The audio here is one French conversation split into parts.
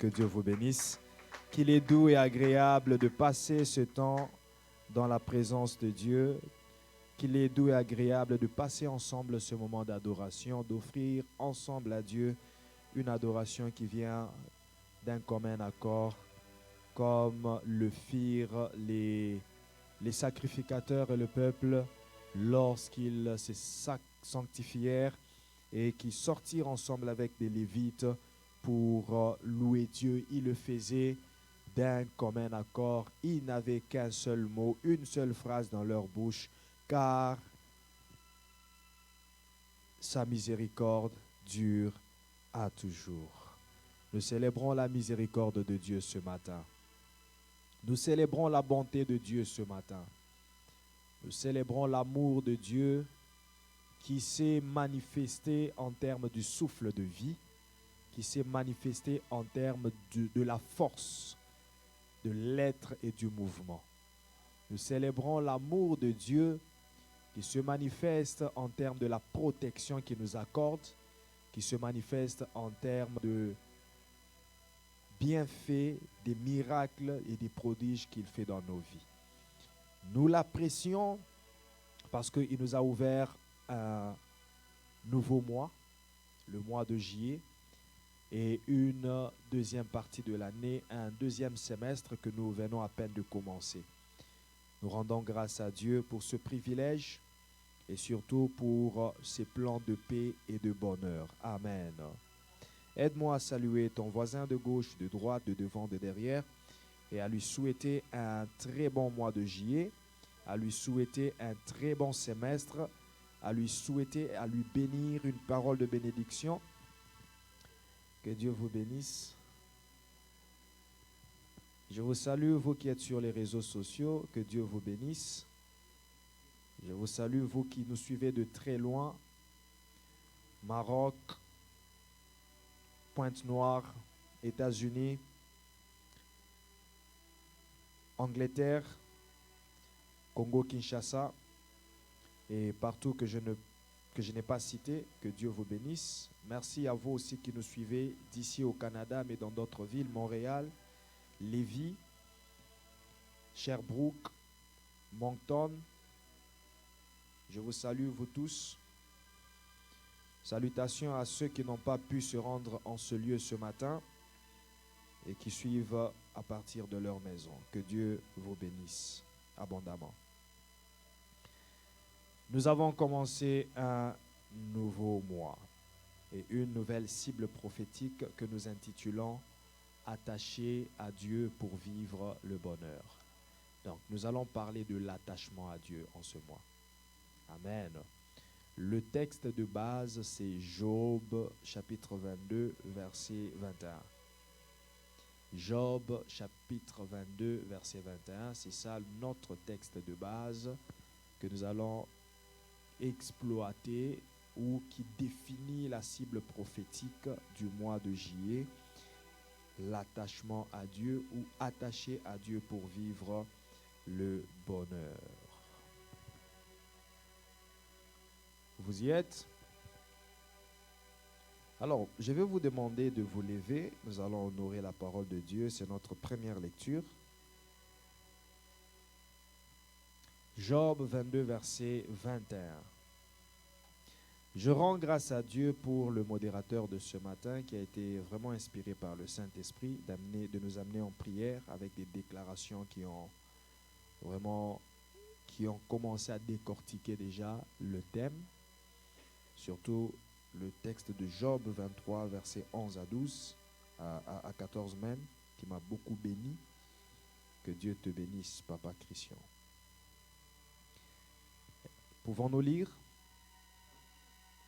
Que Dieu vous bénisse. Qu'il est doux et agréable de passer ce temps dans la présence de Dieu. Qu'il est doux et agréable de passer ensemble ce moment d'adoration, d'offrir ensemble à Dieu une adoration qui vient d'un commun accord, comme le firent les sacrificateurs et le peuple lorsqu'ils se sanctifièrent et qui sortirent ensemble avec des Lévites pour louer Dieu. Ils le faisaient d'un commun accord. Ils n'avaient qu'un seul mot, une seule phrase dans leur bouche, car sa miséricorde dure à toujours. Nous célébrons la miséricorde de Dieu ce matin. Nous célébrons la bonté de Dieu ce matin. Nous célébrons l'amour de Dieu qui s'est manifesté en termes du souffle de vie, qui s'est manifesté en termes de la force, de l'être et du mouvement. Nous célébrons l'amour de Dieu qui se manifeste en termes de la protection qu'il nous accorde, qui se manifeste en termes de bienfaits, des miracles et des prodiges qu'il fait dans nos vies. Nous l'apprécions parce qu'il nous a ouvert un nouveau mois, le mois de juillet, et une deuxième partie de l'année, un deuxième semestre que nous venons à peine de commencer. Nous rendons grâce à Dieu pour ce privilège et surtout pour ses plans de paix et de bonheur. Amen. Aide-moi à saluer ton voisin de gauche, de droite, de devant, de derrière et à lui souhaiter un très bon mois de juillet, à lui souhaiter un très bon semestre, à lui souhaiter, à lui bénir une parole de bénédiction. Que Dieu vous bénisse. Je vous salue, vous qui êtes sur les réseaux sociaux. Que Dieu vous bénisse. Je vous salue, vous qui nous suivez de très loin. Maroc, Pointe-Noire, États-Unis, Angleterre, Congo-Kinshasa et partout que je n'ai pas cité. Que Dieu vous bénisse. Merci à vous aussi qui nous suivez d'ici au Canada, mais dans d'autres villes, Montréal, Lévis, Sherbrooke, Moncton. Je vous salue, vous tous. Salutations à ceux qui n'ont pas pu se rendre en ce lieu ce matin et qui suivent à partir de leur maison. Que Dieu vous bénisse abondamment. Nous avons commencé un nouveau mois et une nouvelle cible prophétique que nous intitulons « Attaché à Dieu pour vivre le bonheur ». Donc, nous allons parler de l'attachement à Dieu en ce mois. Amen. Le texte de base, c'est Job, chapitre 22, verset 21. Job, chapitre 22, verset 21. C'est ça notre texte de base que nous allons exploiter ou qui définit la cible prophétique du mois de juillet, l'attachement à Dieu ou attaché à Dieu pour vivre le bonheur. Vous y êtes? Alors, je vais vous demander de vous lever. Nous allons honorer la parole de Dieu. C'est notre première lecture. Job 22, verset 21. Je rends grâce à Dieu pour le modérateur de ce matin qui a été vraiment inspiré par le Saint-Esprit de nous amener en prière avec des déclarations qui ont commencé à décortiquer déjà le thème, surtout le texte de Job 23, versets 11 à 12, à 14 même, qui m'a beaucoup béni. Que Dieu te bénisse, Papa Christian. Pouvons-nous lire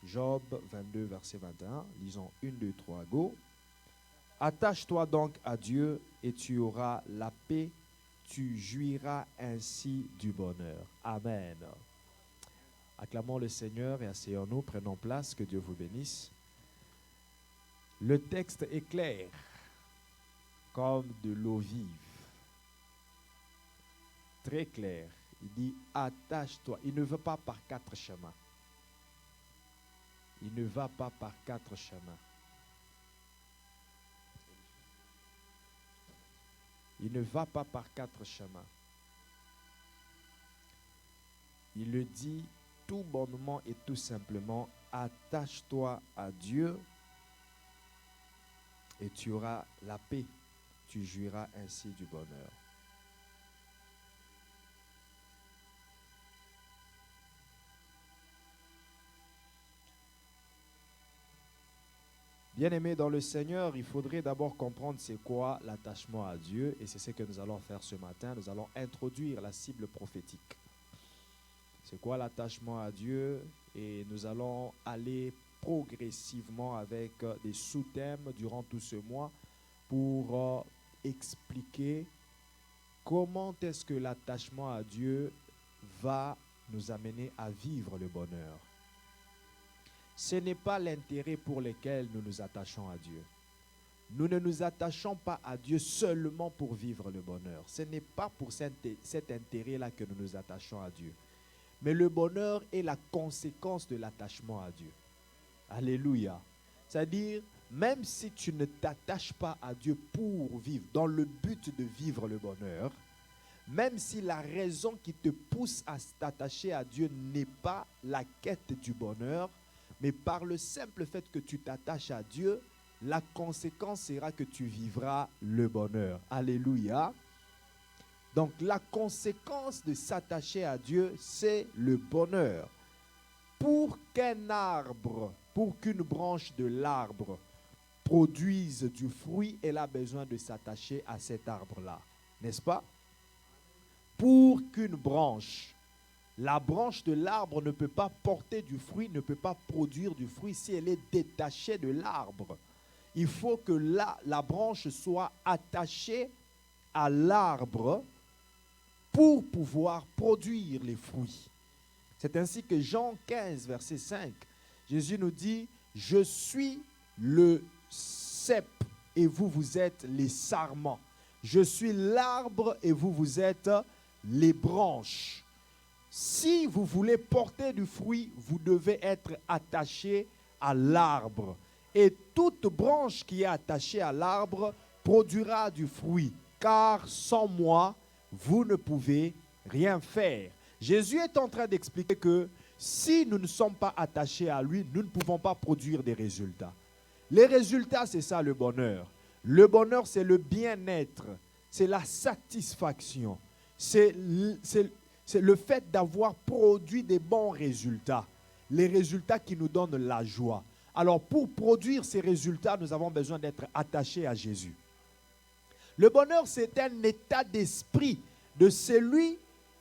Job 22, verset 21. Lisons 1, 2, 3, go. Attache-toi donc à Dieu et tu auras la paix, tu jouiras ainsi du bonheur. Amen. Acclamons le Seigneur et asseyons-nous, prenons place, que Dieu vous bénisse. Le texte est clair, comme de l'eau vive. Très clair. Il dit, attache-toi. Il ne veut pas par quatre chemins. Il ne va pas par quatre chemins. Il ne va pas par 4 chemins. Il le dit tout bonnement et tout simplement, attache-toi à Dieu et tu auras la paix. Tu jouiras ainsi du bonheur. Bien-aimés dans le Seigneur, il faudrait d'abord comprendre c'est quoi l'attachement à Dieu et c'est ce que nous allons faire ce matin. Nous allons introduire la cible prophétique. C'est quoi l'attachement à Dieu et nous allons aller progressivement avec des sous-thèmes durant tout ce mois pour expliquer comment est-ce que l'attachement à Dieu va nous amener à vivre le bonheur. Ce n'est pas l'intérêt pour lequel nous nous attachons à Dieu. Nous ne nous attachons pas à Dieu seulement pour vivre le bonheur. Ce n'est pas pour cet intérêt-là que nous nous attachons à Dieu. Mais le bonheur est la conséquence de l'attachement à Dieu. Alléluia. C'est-à-dire, même si tu ne t'attaches pas à Dieu pour vivre, dans le but de vivre le bonheur, même si la raison qui te pousse à t'attacher à Dieu n'est pas la quête du bonheur, mais par le simple fait que tu t'attaches à Dieu, la conséquence sera que tu vivras le bonheur. Alléluia. Donc la conséquence de s'attacher à Dieu, c'est le bonheur. Pour qu'un arbre, pour qu'une branche de l'arbre produise du fruit, elle a besoin de s'attacher à cet arbre-là. N'est-ce pas? Pour qu'une branche, la branche de l'arbre ne peut pas porter du fruit, ne peut pas produire du fruit si elle est détachée de l'arbre. Il faut que la branche soit attachée à l'arbre pour pouvoir produire les fruits. C'est ainsi que Jean 15, verset 5, Jésus nous dit, « Je suis le cep et vous, vous êtes les sarments. Je suis l'arbre et vous, vous êtes les branches. » Si vous voulez porter du fruit, vous devez être attaché à l'arbre. Et toute branche qui est attachée à l'arbre produira du fruit, car sans moi, vous ne pouvez rien faire. Jésus est en train d'expliquer que si nous ne sommes pas attachés à lui, nous ne pouvons pas produire des résultats. Les résultats, c'est ça le bonheur. Le bonheur, c'est le bien-être, c'est la satisfaction, c'est le fait d'avoir produit des bons résultats, les résultats qui nous donnent la joie. Alors, pour produire ces résultats, nous avons besoin d'être attachés à Jésus. Le bonheur, c'est un état d'esprit de celui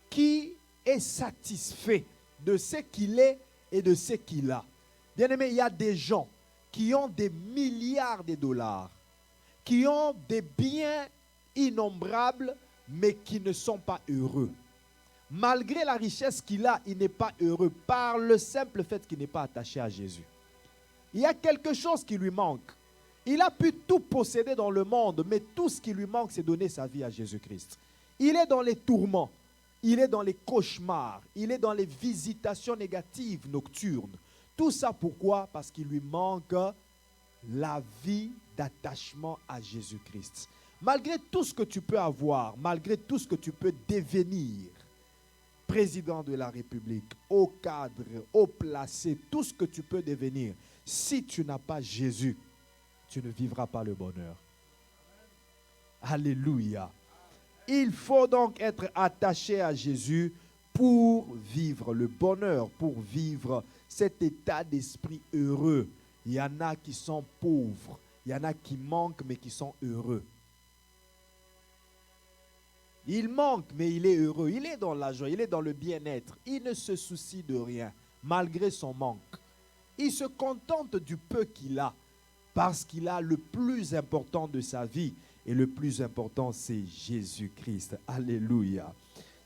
qui est satisfait de ce qu'il est et de ce qu'il a. Bien-aimé, il y a des gens qui ont des milliards de dollars, qui ont des biens innombrables, mais qui ne sont pas heureux. Malgré la richesse qu'il a, il n'est pas heureux par le simple fait qu'il n'est pas attaché à Jésus. Il y a quelque chose qui lui manque. Il a pu tout posséder dans le monde, mais tout ce qui lui manque, c'est donner sa vie à Jésus-Christ. Il est dans les tourments, il est dans les cauchemars, il est dans les visitations négatives nocturnes. Tout ça pourquoi? Parce qu'il lui manque la vie d'attachement à Jésus-Christ. Malgré tout ce que tu peux avoir, malgré tout ce que tu peux devenir, président de la République, haut cadre, haut placé, tout ce que tu peux devenir, si tu n'as pas Jésus, tu ne vivras pas le bonheur. Alléluia. Il faut donc être attaché à Jésus pour vivre le bonheur, pour vivre cet état d'esprit heureux. Il y en a qui sont pauvres, il y en a qui manquent mais qui sont heureux. Il manque mais il est heureux, il est dans la joie, il est dans le bien-être. Il ne se soucie de rien malgré son manque. Il se contente du peu qu'il a parce qu'il a le plus important de sa vie. Et le plus important, c'est Jésus-Christ. Alléluia.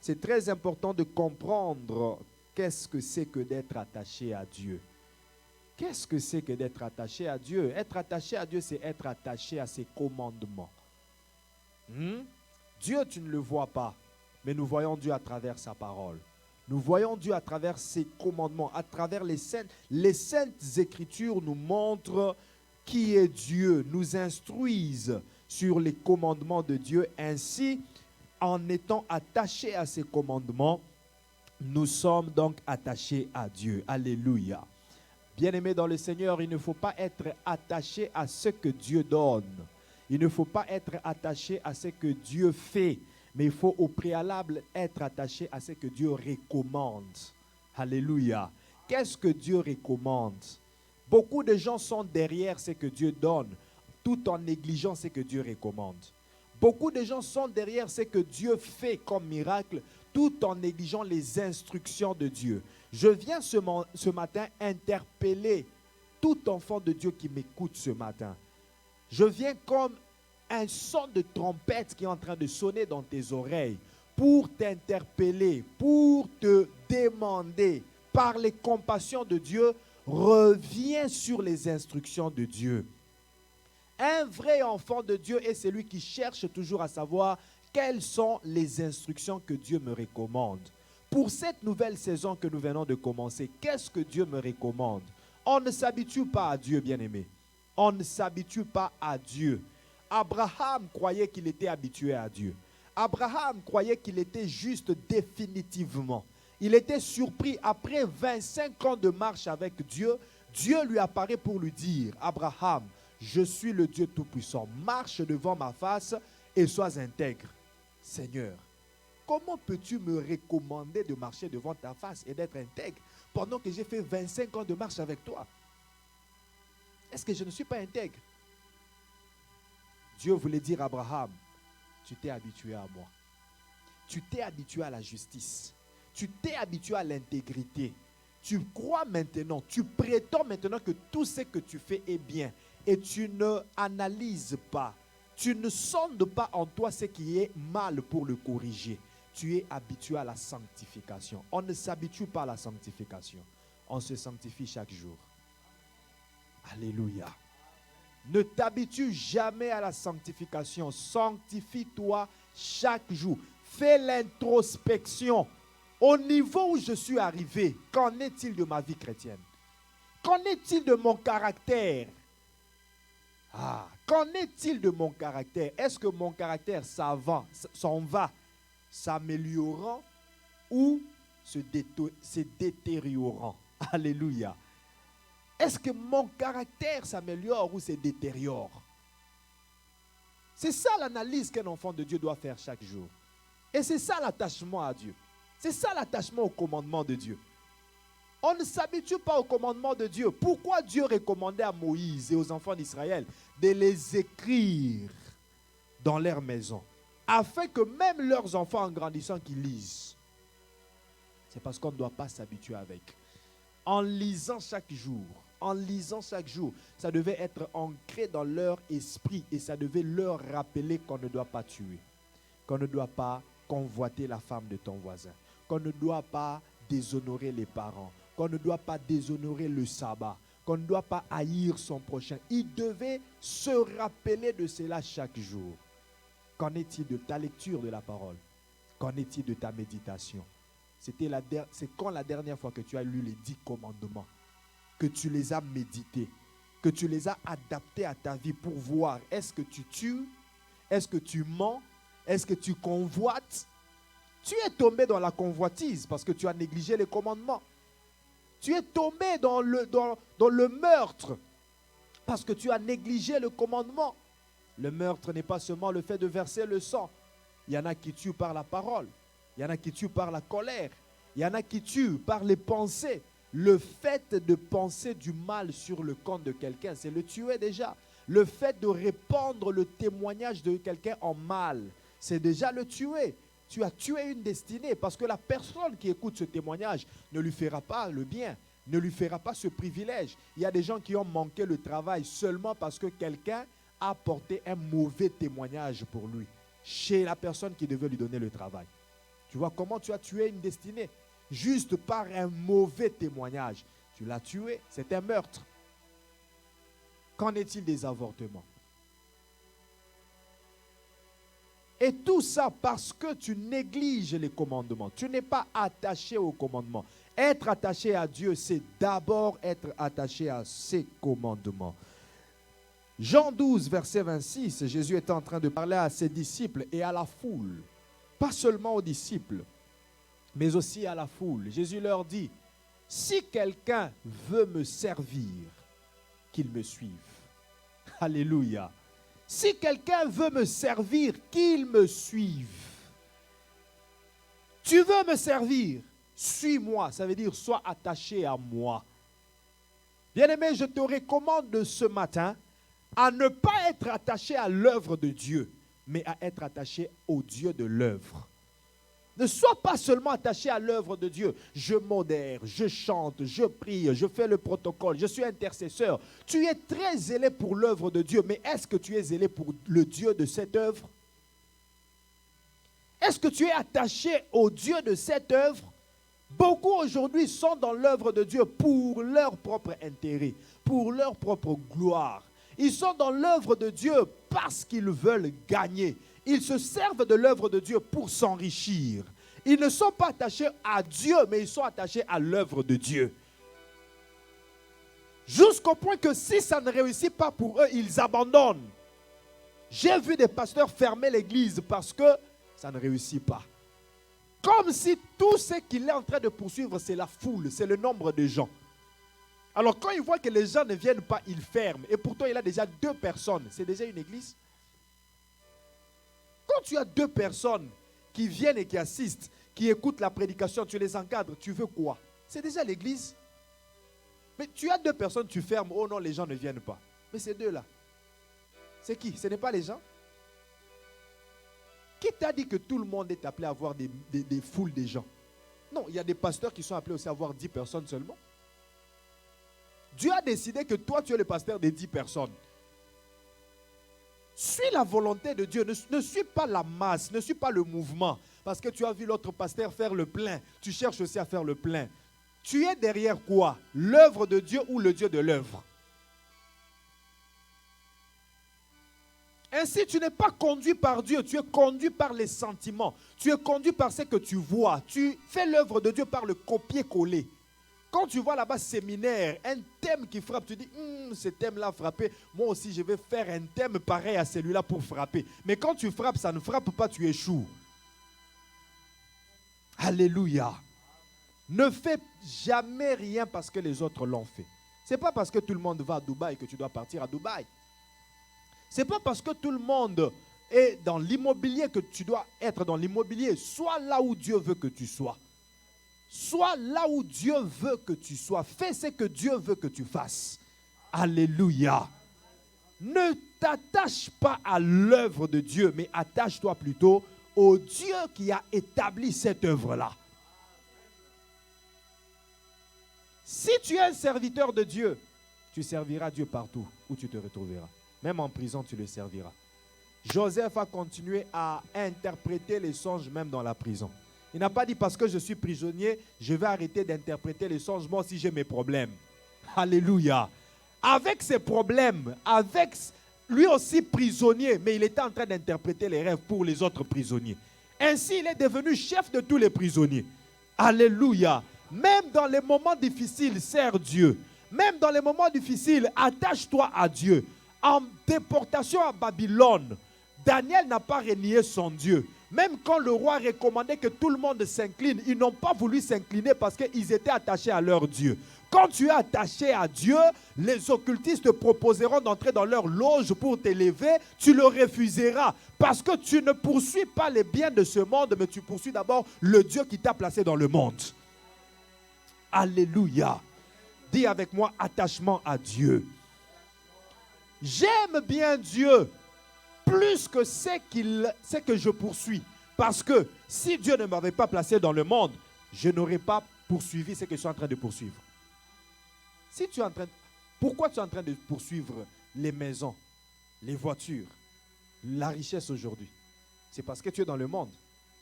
C'est très important de comprendre qu'est-ce que c'est que d'être attaché à Dieu. Qu'est-ce que c'est que d'être attaché à Dieu? Être attaché à Dieu, c'est être attaché à ses commandements. Dieu, tu ne le vois pas, mais nous voyons Dieu à travers sa parole. Nous voyons Dieu à travers ses commandements, à travers les saintes. Les saintes écritures nous montrent qui est Dieu, nous instruisent sur les commandements de Dieu. Ainsi, en étant attachés à ces commandements, nous sommes donc attachés à Dieu. Alléluia. Bien-aimés dans le Seigneur, il ne faut pas être attaché à ce que Dieu donne. Il ne faut pas être attaché à ce que Dieu fait, mais il faut au préalable être attaché à ce que Dieu recommande. Alléluia. Qu'est-ce que Dieu recommande? Beaucoup de gens sont derrière ce que Dieu donne, tout en négligeant ce que Dieu recommande. Beaucoup de gens sont derrière ce que Dieu fait comme miracle, tout en négligeant les instructions de Dieu. Je viens ce matin interpeller tout enfant de Dieu qui m'écoute ce matin. Je viens comme un son de trompette qui est en train de sonner dans tes oreilles pour t'interpeller, pour te demander, par les compassions de Dieu, reviens sur les instructions de Dieu. Un vrai enfant de Dieu est celui qui cherche toujours à savoir quelles sont les instructions que Dieu me recommande. Pour cette nouvelle saison que nous venons de commencer, qu'est-ce que Dieu me recommande? On ne s'habitue pas à Dieu, bien-aimé. On ne s'habitue pas à Dieu. Abraham croyait qu'il était habitué à Dieu. Abraham croyait qu'il était juste définitivement. Il était surpris, après 25 ans de marche avec Dieu, Dieu lui apparaît pour lui dire, Abraham, je suis le Dieu Tout-Puissant, marche devant ma face et sois intègre. Seigneur, comment peux-tu me recommander de marcher devant ta face et d'être intègre pendant que j'ai fait 25 ans de marche avec toi? Est-ce que je ne suis pas intègre? Dieu voulait dire à Abraham, tu t'es habitué à moi. Tu t'es habitué à la justice. Tu t'es habitué à l'intégrité. Tu crois maintenant, tu prétends maintenant que tout ce que tu fais est bien. Et tu ne analyses pas. Tu ne sondes pas en toi ce qui est mal pour le corriger. Tu es habitué à la sanctification. On ne s'habitue pas à la sanctification. On se sanctifie chaque jour. Alléluia. Ne t'habitue jamais à la sanctification. Sanctifie-toi chaque jour. Fais l'introspection. Au niveau où je suis arrivé, qu'en est-il de ma vie chrétienne? Qu'en est-il de mon caractère? Qu'en est-il de mon caractère? Est-ce que mon caractère s'en va s'améliorant ou se détériorant? Alléluia. Est-ce que mon caractère s'améliore ou se détériore? C'est ça l'analyse qu'un enfant de Dieu doit faire chaque jour. Et c'est ça l'attachement à Dieu. C'est ça l'attachement au commandement de Dieu. On ne s'habitue pas au commandement de Dieu. Pourquoi Dieu recommandait à Moïse et aux enfants d'Israël de les écrire dans leur maison, afin que même leurs enfants en grandissant qu'ils lisent? C'est parce qu'on ne doit pas s'habituer avec. En lisant chaque jour, ça devait être ancré dans leur esprit et ça devait leur rappeler qu'on ne doit pas tuer, qu'on ne doit pas convoiter la femme de ton voisin, qu'on ne doit pas déshonorer les parents, qu'on ne doit pas déshonorer le sabbat, qu'on ne doit pas haïr son prochain. Il devait se rappeler de cela chaque jour. Qu'en est-il de ta lecture de la parole? Qu'en est-il de ta méditation? C'est quand la dernière fois que tu as lu les 10 commandements, que tu les as médités, que tu les as adaptés à ta vie pour voir, est-ce que tu tues? Est-ce que tu mens? Est-ce que tu convoites? Tu es tombé dans la convoitise parce que tu as négligé les commandements. Tu es tombé dans le meurtre parce que tu as négligé le commandement. Le meurtre n'est pas seulement le fait de verser le sang. Il y en a qui tuent par la parole. Il y en a qui tuent par la colère. Il y en a qui tuent par les pensées. Le fait de penser du mal sur le compte de quelqu'un, c'est le tuer déjà. Le fait de répandre le témoignage de quelqu'un en mal, c'est déjà le tuer. Tu as tué une destinée parce que la personne qui écoute ce témoignage ne lui fera pas le bien, ne lui fera pas ce privilège. Il y a des gens qui ont manqué le travail seulement parce que quelqu'un a porté un mauvais témoignage pour lui chez la personne qui devait lui donner le travail. Tu vois comment tu as tué une destinée? Juste par un mauvais témoignage. Tu l'as tué, c'est un meurtre. Qu'en est-il des avortements? Et tout ça parce que tu négliges les commandements. Tu n'es pas attaché aux commandements. Être attaché à Dieu, c'est d'abord être attaché à ses commandements. Jean 12, verset 26, Jésus était en train de parler à ses disciples et à la foule. Pas seulement aux disciples, mais aussi à la foule. Jésus leur dit, si quelqu'un veut me servir, qu'il me suive. Alléluia. Si quelqu'un veut me servir, qu'il me suive. Tu veux me servir, suis-moi. Ça veut dire, sois attaché à moi. Bien-aimé, je te recommande ce matin à ne pas être attaché à l'œuvre de Dieu, mais à être attaché au Dieu de l'œuvre. Ne sois pas seulement attaché à l'œuvre de Dieu. Je modère, je chante, je prie, je fais le protocole, je suis intercesseur. Tu es très zélé pour l'œuvre de Dieu, mais est-ce que tu es zélé pour le Dieu de cette œuvre? Est-ce que tu es attaché au Dieu de cette œuvre? Beaucoup aujourd'hui sont dans l'œuvre de Dieu pour leur propre intérêt, pour leur propre gloire. Ils sont dans l'œuvre de Dieu parce qu'ils veulent gagner. Ils se servent de l'œuvre de Dieu pour s'enrichir. Ils ne sont pas attachés à Dieu, mais ils sont attachés à l'œuvre de Dieu. Jusqu'au point que si ça ne réussit pas pour eux, ils abandonnent. J'ai vu des pasteurs fermer l'église parce que ça ne réussit pas. Comme si tout ce qu'il est en train de poursuivre, c'est la foule, c'est le nombre de gens. Alors quand il voit que les gens ne viennent pas, il ferme. Et pourtant, il a déjà 2 personnes. C'est déjà une église. Quand tu as 2 personnes qui viennent et qui assistent, qui écoutent la prédication, tu les encadres, tu veux quoi? C'est déjà l'église. Mais tu as 2 personnes, tu fermes. Oh non, les gens ne viennent pas. Mais ces 2 là, c'est qui? Ce n'est pas les gens. Qui t'a dit que tout le monde est appelé à avoir des foules de gens? Non, il y a des pasteurs qui sont appelés aussi à avoir 10 personnes seulement. Dieu a décidé que toi, tu es le pasteur des 10 personnes. Suis la volonté de Dieu. Ne suis pas la masse, ne suis pas le mouvement. Parce que tu as vu l'autre pasteur faire le plein. Tu cherches aussi à faire le plein. Tu es derrière quoi? L'œuvre de Dieu ou le Dieu de l'œuvre? Ainsi, tu n'es pas conduit par Dieu, tu es conduit par les sentiments. Tu es conduit par ce que tu vois. Tu fais l'œuvre de Dieu par le copier-coller. Quand tu vois là-bas séminaire, un thème qui frappe, tu dis, ce thème-là a frappé, moi aussi je vais faire un thème pareil à celui-là pour frapper. Mais quand tu frappes, ça ne frappe pas, tu échoues. Alléluia. Ne fais jamais rien parce que les autres l'ont fait. Ce n'est pas parce que tout le monde va à Dubaï que tu dois partir à Dubaï. Ce n'est pas parce que tout le monde est dans l'immobilier que tu dois être dans l'immobilier. Sois là où Dieu veut que tu sois. Sois là où Dieu veut que tu sois. Fais ce que Dieu veut que tu fasses. Alléluia. Ne t'attache pas à l'œuvre de Dieu, mais attache-toi plutôt au Dieu qui a établi cette œuvre-là. Si tu es un serviteur de Dieu, tu serviras Dieu partout où tu te retrouveras. Même en prison, tu le serviras. Joseph a continué à interpréter les songes même dans la prison. Il n'a pas dit parce que je suis prisonnier, je vais arrêter d'interpréter les songes. Moi aussi, j'ai mes problèmes. Alléluia. Avec ses problèmes, avec lui aussi prisonnier, mais il était en train d'interpréter les rêves pour les autres prisonniers. Ainsi, il est devenu chef de tous les prisonniers. Alléluia. Même dans les moments difficiles, sers Dieu. Même dans les moments difficiles, attache-toi à Dieu. En déportation à Babylone, Daniel n'a pas renié son Dieu. Même quand le roi recommandait que tout le monde s'incline, ils n'ont pas voulu s'incliner parce qu'ils étaient attachés à leur Dieu. Quand tu es attaché à Dieu, les occultistes te proposeront d'entrer dans leur loge pour t'élever, tu le refuseras parce que tu ne poursuis pas les biens de ce monde, mais tu poursuis d'abord le Dieu qui t'a placé dans le monde. Alléluia. Dis avec moi, attachement à Dieu. J'aime bien Dieu plus que ce que je poursuis. Parce que si Dieu ne m'avait pas placé dans le monde, je n'aurais pas poursuivi ce que je suis en train de poursuivre. Si tu es en train, pourquoi tu es en train de poursuivre les maisons, les voitures, la richesse aujourd'hui? C'est parce que tu es dans le monde.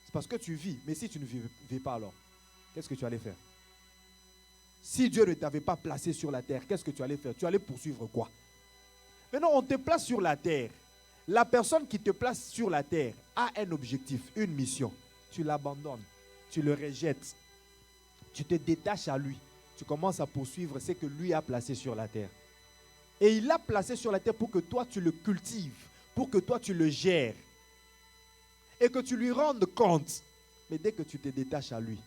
C'est parce que tu vis. Mais si tu ne vivais pas alors, qu'est-ce que tu allais faire? Si Dieu ne t'avait pas placé sur la terre, qu'est-ce que tu allais faire? Tu allais poursuivre quoi? Maintenant, on te place sur la terre. La personne qui te place sur la terre a un objectif, une mission. Tu l'abandonnes, tu le rejettes, tu te détaches à lui. Tu commences à poursuivre ce que lui a placé sur la terre. Et il l'a placé sur la terre pour que toi, tu le cultives, pour que toi, tu le gères. Et que tu lui rendes compte. Mais dès que tu te détaches à lui,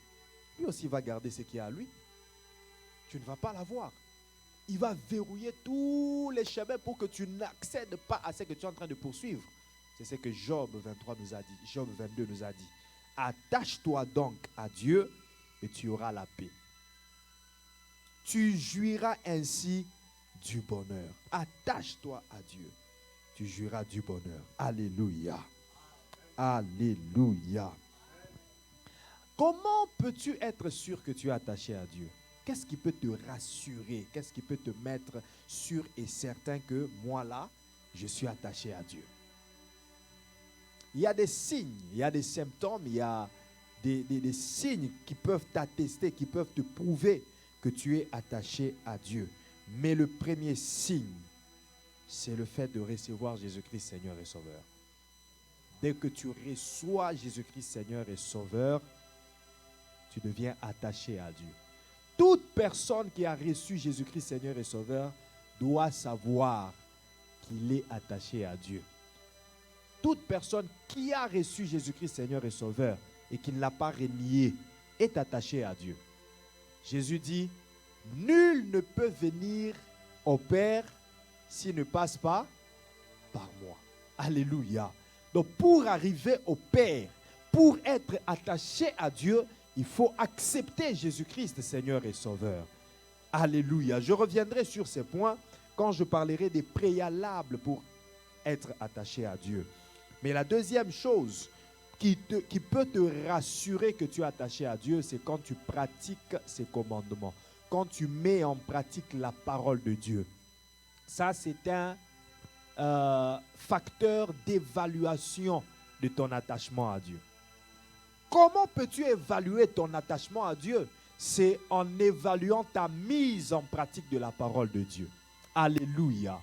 lui aussi va garder ce qu'il y a à lui. Tu ne vas pas l'avoir. Il va verrouiller tous les chemins pour que tu n'accèdes pas à ce que tu es en train de poursuivre. C'est ce que Job 23 nous a dit. Job 22 nous a dit. Attache-toi donc à Dieu et tu auras la paix. Tu jouiras ainsi du bonheur. Attache-toi à Dieu. Tu jouiras du bonheur. Alléluia. Alléluia. Comment peux-tu être sûr que tu es attaché à Dieu? Qu'est-ce qui peut te rassurer? Qu'est-ce qui peut te mettre sûr et certain que moi là, je suis attaché à Dieu? Il y a des signes, il y a des symptômes, il y a des signes qui peuvent t'attester, qui peuvent te prouver que tu es attaché à Dieu. Mais le premier signe, c'est le fait de recevoir Jésus-Christ Seigneur et Sauveur. Dès que tu reçois Jésus-Christ Seigneur et Sauveur, tu deviens attaché à Dieu. Toute personne qui a reçu Jésus-Christ Seigneur et Sauveur doit savoir qu'il est attaché à Dieu. Toute personne qui a reçu Jésus-Christ Seigneur et Sauveur et qui ne l'a pas renié est attachée à Dieu. Jésus dit, nul ne peut venir au Père s'il ne passe pas par moi. Alléluia. Donc pour arriver au Père, pour être attaché à Dieu, il faut accepter Jésus-Christ, Seigneur et Sauveur. Alléluia. Je reviendrai sur ces points quand je parlerai des préalables pour être attaché à Dieu. Mais la deuxième chose qui peut te rassurer que tu es attaché à Dieu, c'est quand tu pratiques ses commandements. Quand tu mets en pratique la parole de Dieu. Ça, c'est un facteur d'évaluation de ton attachement à Dieu. Comment peux-tu évaluer ton attachement à Dieu? C'est en évaluant ta mise en pratique de la parole de Dieu. Alléluia.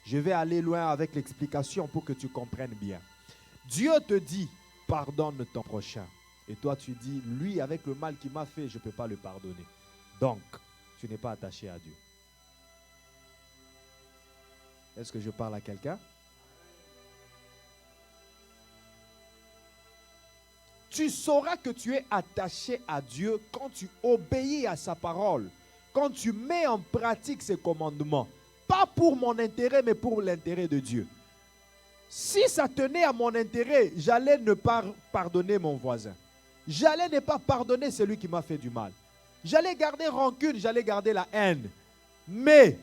Je vais aller loin avec l'explication pour que tu comprennes bien. Dieu te dit, pardonne ton prochain. Et toi, tu dis, lui, avec le mal qu'il m'a fait, je ne peux pas le pardonner. Donc, tu n'es pas attaché à Dieu. Est-ce que je parle à quelqu'un? Tu sauras que tu es attaché à Dieu quand tu obéis à sa parole, quand tu mets en pratique ses commandements. Pas pour mon intérêt, mais pour l'intérêt de Dieu. Si ça tenait à mon intérêt, j'allais ne pas pardonner mon voisin. J'allais ne pas pardonner celui qui m'a fait du mal. J'allais garder rancune, j'allais garder la haine. Mais,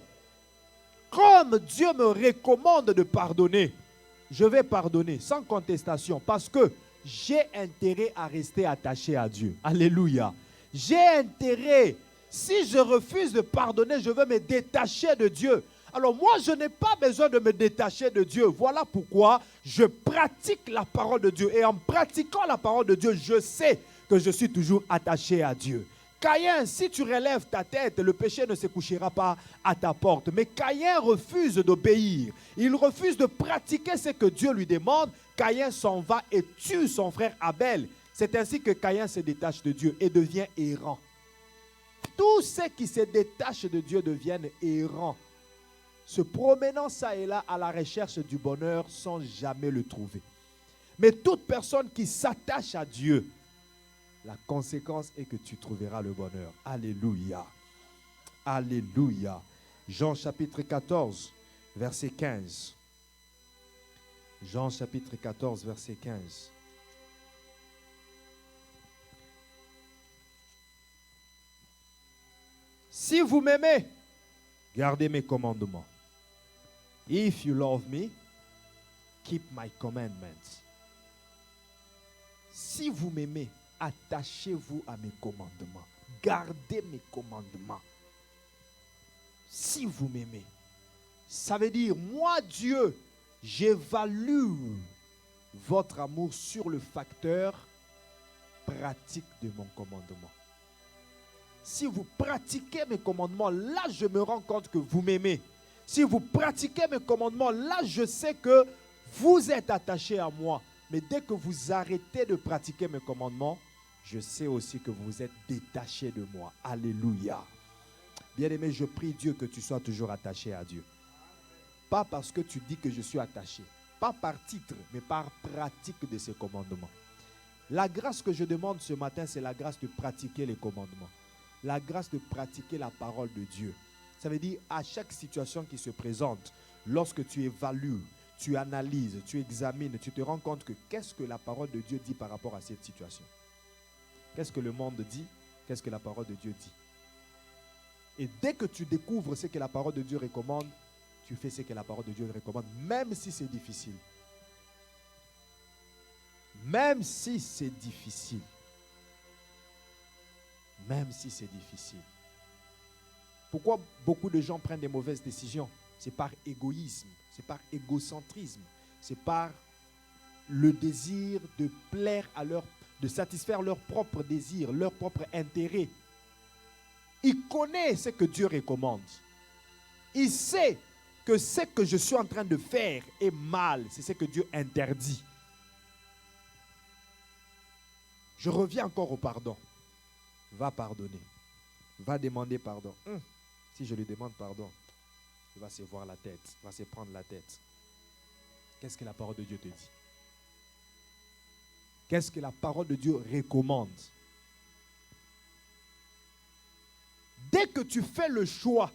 comme Dieu me recommande de pardonner, je vais pardonner sans contestation parce que j'ai intérêt à rester attaché à Dieu. Alléluia. J'ai intérêt. Si je refuse de pardonner, je veux me détacher de Dieu. Alors moi, je n'ai pas besoin de me détacher de Dieu. Voilà pourquoi je pratique la parole de Dieu. Et en pratiquant la parole de Dieu, je sais que je suis toujours attaché à Dieu. Caïn, si tu relèves ta tête, le péché ne se couchera pas à ta porte. Mais Caïn refuse d'obéir. Il refuse de pratiquer ce que Dieu lui demande. Caïn s'en va et tue son frère Abel. C'est ainsi que Caïn se détache de Dieu et devient errant. Tous ceux qui se détachent de Dieu deviennent errants. Se promenant ça et là à la recherche du bonheur sans jamais le trouver. Mais toute personne qui s'attache à Dieu, la conséquence est que tu trouveras le bonheur. Alléluia. Alléluia. Jean chapitre 14, verset 15. Jean chapitre 14, verset 15. Si vous m'aimez, gardez mes commandements. If you love me, keep my commandments. Si vous m'aimez, attachez-vous à mes commandements. Gardez mes commandements. Si vous m'aimez. Ça veut dire, moi Dieu, j'évalue votre amour sur le facteur pratique de mon commandement. Si vous pratiquez mes commandements, là je me rends compte que vous m'aimez. Si vous pratiquez mes commandements, là je sais que vous êtes attaché à moi. Mais dès que vous arrêtez de pratiquer mes commandements, je sais aussi que vous êtes détaché de moi. Alléluia. Bien-aimé, je prie Dieu que tu sois toujours attaché à Dieu. Pas parce que tu dis que je suis attaché. Pas par titre, mais par pratique de ses commandements. La grâce que je demande ce matin, c'est la grâce de pratiquer les commandements. La grâce de pratiquer la parole de Dieu. Ça veut dire à chaque situation qui se présente, lorsque tu évalues, tu analyses, tu examines, tu te rends compte que qu'est-ce que la parole de Dieu dit par rapport à cette situation? Qu'est-ce que le monde dit? Qu'est-ce que la parole de Dieu dit? Et dès que tu découvres ce que la parole de Dieu recommande, tu fais ce que la parole de Dieu recommande, même si c'est difficile. Même si c'est difficile. Même si c'est difficile. Pourquoi beaucoup de gens prennent des mauvaises décisions? C'est par égoïsme, c'est par égocentrisme, c'est par le désir de plaire à de satisfaire leurs propres désirs, leurs propres intérêts. Il connaît ce que Dieu recommande. Il sait que ce que je suis en train de faire est mal, c'est ce que Dieu interdit. Je reviens encore au pardon. Va pardonner. Va demander pardon. Si je lui demande pardon, il va se voir la tête, il va se prendre la tête. Qu'est-ce que la parole de Dieu te dit? Qu'est-ce que la parole de Dieu recommande? Dès que tu fais le choix,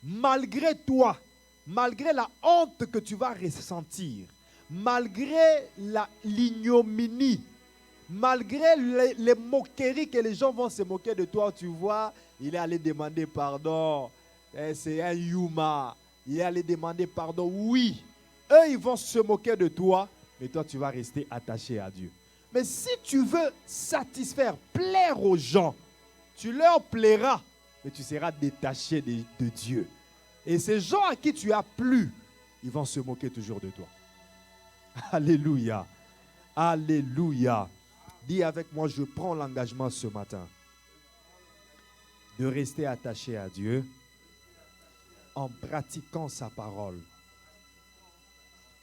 malgré toi, malgré la honte que tu vas ressentir, malgré l'ignominie, malgré les moqueries que les gens vont se moquer de toi, tu vois, il est allé demander pardon. C'est un Yuma. Il est allé demander pardon. Oui, eux, ils vont se moquer de toi, mais toi, tu vas rester attaché à Dieu. Mais si tu veux satisfaire, plaire aux gens, tu leur plairas, mais tu seras détaché de Dieu. Et ces gens à qui tu as plu, ils vont se moquer toujours de toi. Alléluia. Alléluia. Dis avec moi, je prends l'engagement ce matin de rester attaché à Dieu en pratiquant sa parole.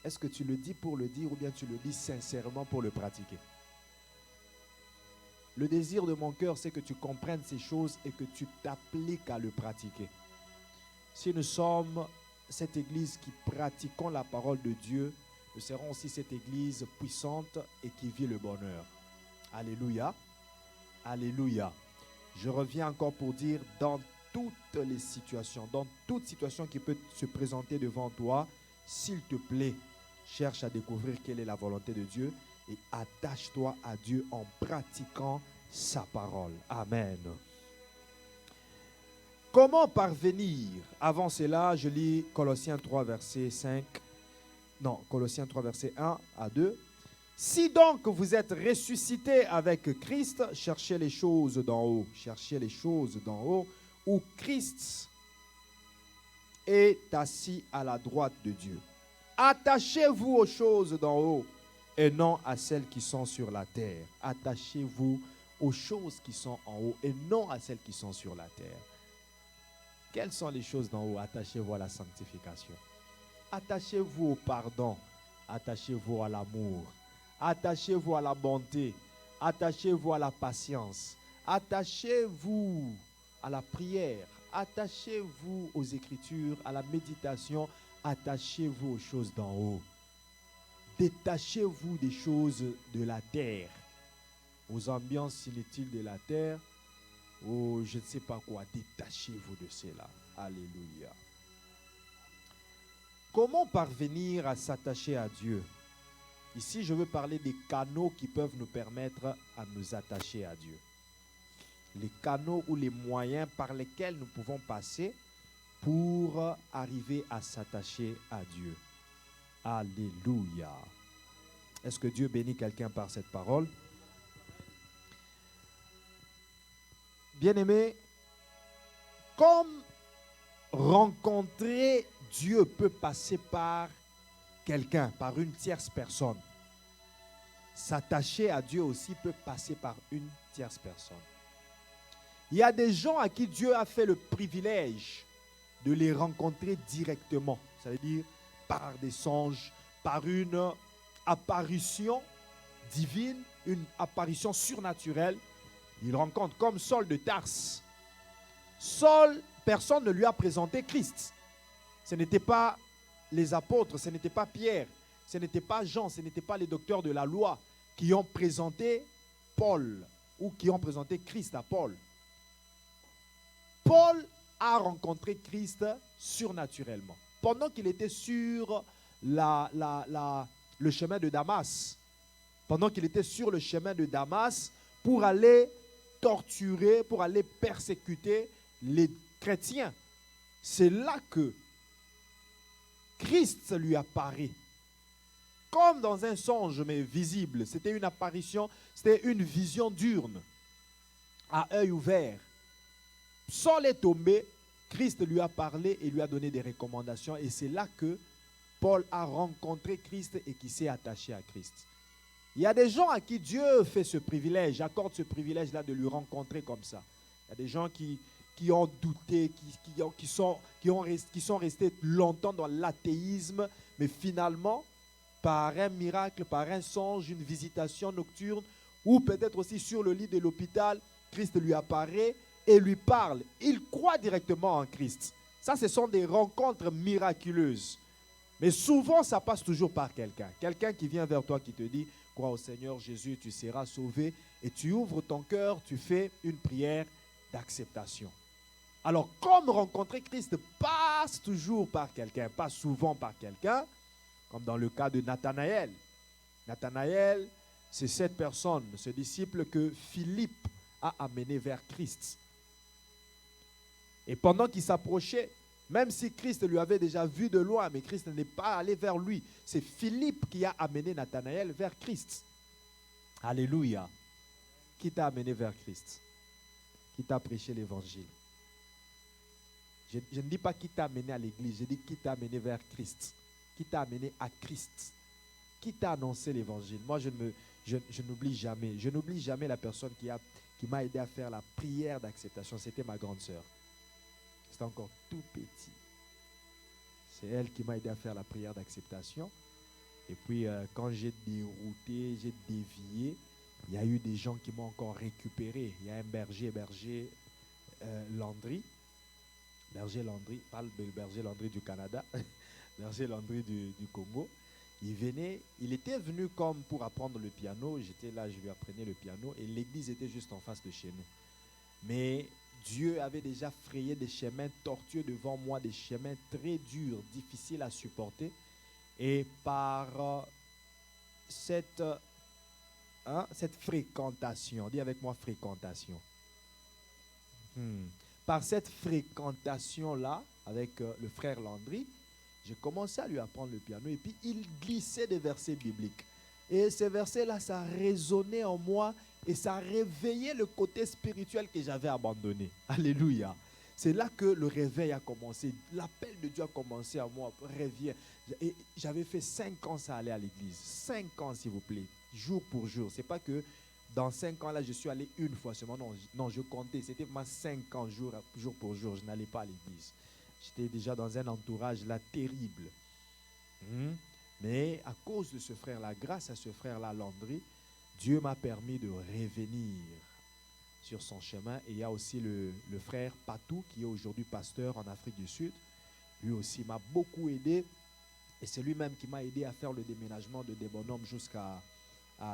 Est-ce que tu le dis pour le dire ou bien tu le dis sincèrement pour le pratiquer? Le désir de mon cœur, c'est que tu comprennes ces choses et que tu t'appliques à le pratiquer. Si nous sommes cette église qui pratiquons la parole de Dieu, nous serons aussi cette église puissante et qui vit le bonheur. Alléluia. Alléluia. Je reviens encore pour dire, dans toutes les situations, dans toute situation qui peut se présenter devant toi, s'il te plaît, cherche à découvrir quelle est la volonté de Dieu et attache-toi à Dieu en pratiquant sa parole. Amen. Comment parvenir? Avant cela, je lis Colossiens 3, verset 5. Non, Colossiens 3, verset 1 à 2. Si donc vous êtes ressuscités avec Christ, cherchez les choses d'en haut. Cherchez les choses d'en haut, où Christ est assis à la droite de Dieu. Attachez-vous aux choses d'en haut et non à celles qui sont sur la terre. Attachez-vous aux choses qui sont en haut et non à celles qui sont sur la terre. Quelles sont les choses d'en haut? Attachez-vous à la sanctification. Attachez-vous au pardon. Attachez-vous à l'amour. Attachez-vous à la bonté. Attachez-vous à la patience. Attachez-vous à la prière. Attachez-vous aux Écritures, à la méditation. Attachez-vous aux choses d'en haut. Détachez-vous des choses de la terre, aux ambiances inutiles de la terre, ou je ne sais pas quoi. Détachez-vous de cela. Alléluia. Comment parvenir à s'attacher à Dieu? Ici, je veux parler des canaux qui peuvent nous permettre à nous attacher à Dieu. Les canaux ou les moyens par lesquels nous pouvons passer pour arriver à s'attacher à Dieu. Alléluia. Est-ce que Dieu bénit quelqu'un par cette parole? Bien-aimé, comme rencontrer Dieu peut passer par quelqu'un, par une tierce personne, s'attacher à Dieu aussi peut passer par une tierce personne. Il y a des gens à qui Dieu a fait le privilège de les rencontrer directement. Ça veut dire par des songes, par une apparition divine, une apparition surnaturelle. Il rencontre comme Saul de Tarse. Saul, personne ne lui a présenté Christ. Ce n'était pas les apôtres, ce n'était pas Pierre, ce n'était pas Jean, ce n'était pas les docteurs de la loi qui ont présenté Paul ou qui ont présenté Christ à Paul. Paul a rencontré Christ surnaturellement. Pendant qu'il était sur le chemin de Damas, pendant qu'il était sur le chemin de Damas pour aller torturer, pour aller persécuter les chrétiens, c'est là que Christ lui apparaît. Comme dans un songe, mais visible. C'était une apparition, c'était une vision diurne, à œil ouvert. Sans les tomber, Christ lui a parlé et lui a donné des recommandations. Et c'est là que Paul a rencontré Christ et qui s'est attaché à Christ. Il y a des gens à qui Dieu fait ce privilège, accorde ce privilège-là de lui rencontrer comme ça. Il y a des gens qui ont douté, qui sont restés longtemps dans l'athéisme, mais finalement, par un miracle, par un songe, une visitation nocturne, ou peut-être aussi sur le lit de l'hôpital, Christ lui apparaît et lui parle. Il croit directement en Christ. Ça, ce sont des rencontres miraculeuses. Mais souvent, ça passe toujours par quelqu'un. Quelqu'un qui vient vers toi, qui te dit, crois au Seigneur Jésus, tu seras sauvé. Et tu ouvres ton cœur, tu fais une prière d'acceptation. Alors, comme rencontrer Christ passe toujours par quelqu'un, pas souvent par quelqu'un, comme dans le cas de Nathanaël. Nathanaël, c'est cette personne, ce disciple que Philippe a amené vers Christ. Et pendant qu'il s'approchait, même si Christ lui avait déjà vu de loin, mais Christ n'est pas allé vers lui, c'est Philippe qui a amené Nathanaël vers Christ. Alléluia. Qui t'a amené vers Christ? Qui t'a prêché l'évangile? Je ne dis pas qui t'a amené à l'église, je dis qui t'a amené vers Christ. Qui t'a amené à Christ? Qui t'a annoncé l'évangile? Moi, je n'oublie jamais. Je n'oublie jamais la personne qui m'a aidé à faire la prière d'acceptation. C'était ma grande sœur. C'était encore tout petit. C'est elle qui m'a aidé à faire la prière d'acceptation. Et puis, quand j'ai dérouté, j'ai dévié, il y a eu des gens qui m'ont encore récupéré. Il y a un berger Landry. Berger Landry, pas le berger Landry du Canada. Berger Landry du Congo. Il était venu comme pour apprendre le piano. J'étais là, je lui apprenais le piano et l'église était juste en face de chez nous. Mais Dieu avait déjà frayé des chemins tortueux devant moi, des chemins très durs, difficiles à supporter. Et par cette fréquentation, dis avec moi fréquentation. Par cette fréquentation-là, avec le frère Landry, j'ai commencé à lui apprendre le piano et puis il glissait des versets bibliques. Et ces versets-là, ça résonnait en moi et ça réveillait le côté spirituel que j'avais abandonné. Alléluia. C'est là que le réveil a commencé. L'appel de Dieu a commencé à moi. Reviens. Et j'avais fait 5 ans ça aller à l'église. 5 ans, s'il vous plaît. Jour pour jour. Ce n'est pas que dans 5 ans, là, je suis allé une fois seulement. Non, je comptais. C'était vraiment 5 ans, jour pour jour. Je n'allais pas à l'église. J'étais déjà dans un entourage là terrible. Mais à cause de ce frère-là, grâce à ce frère-là, Landry, Dieu m'a permis de revenir sur son chemin. Et il y a aussi le frère Patou, qui est aujourd'hui pasteur en Afrique du Sud. Lui aussi m'a beaucoup aidé. Et c'est lui-même qui m'a aidé à faire le déménagement de Debonhomme jusqu'à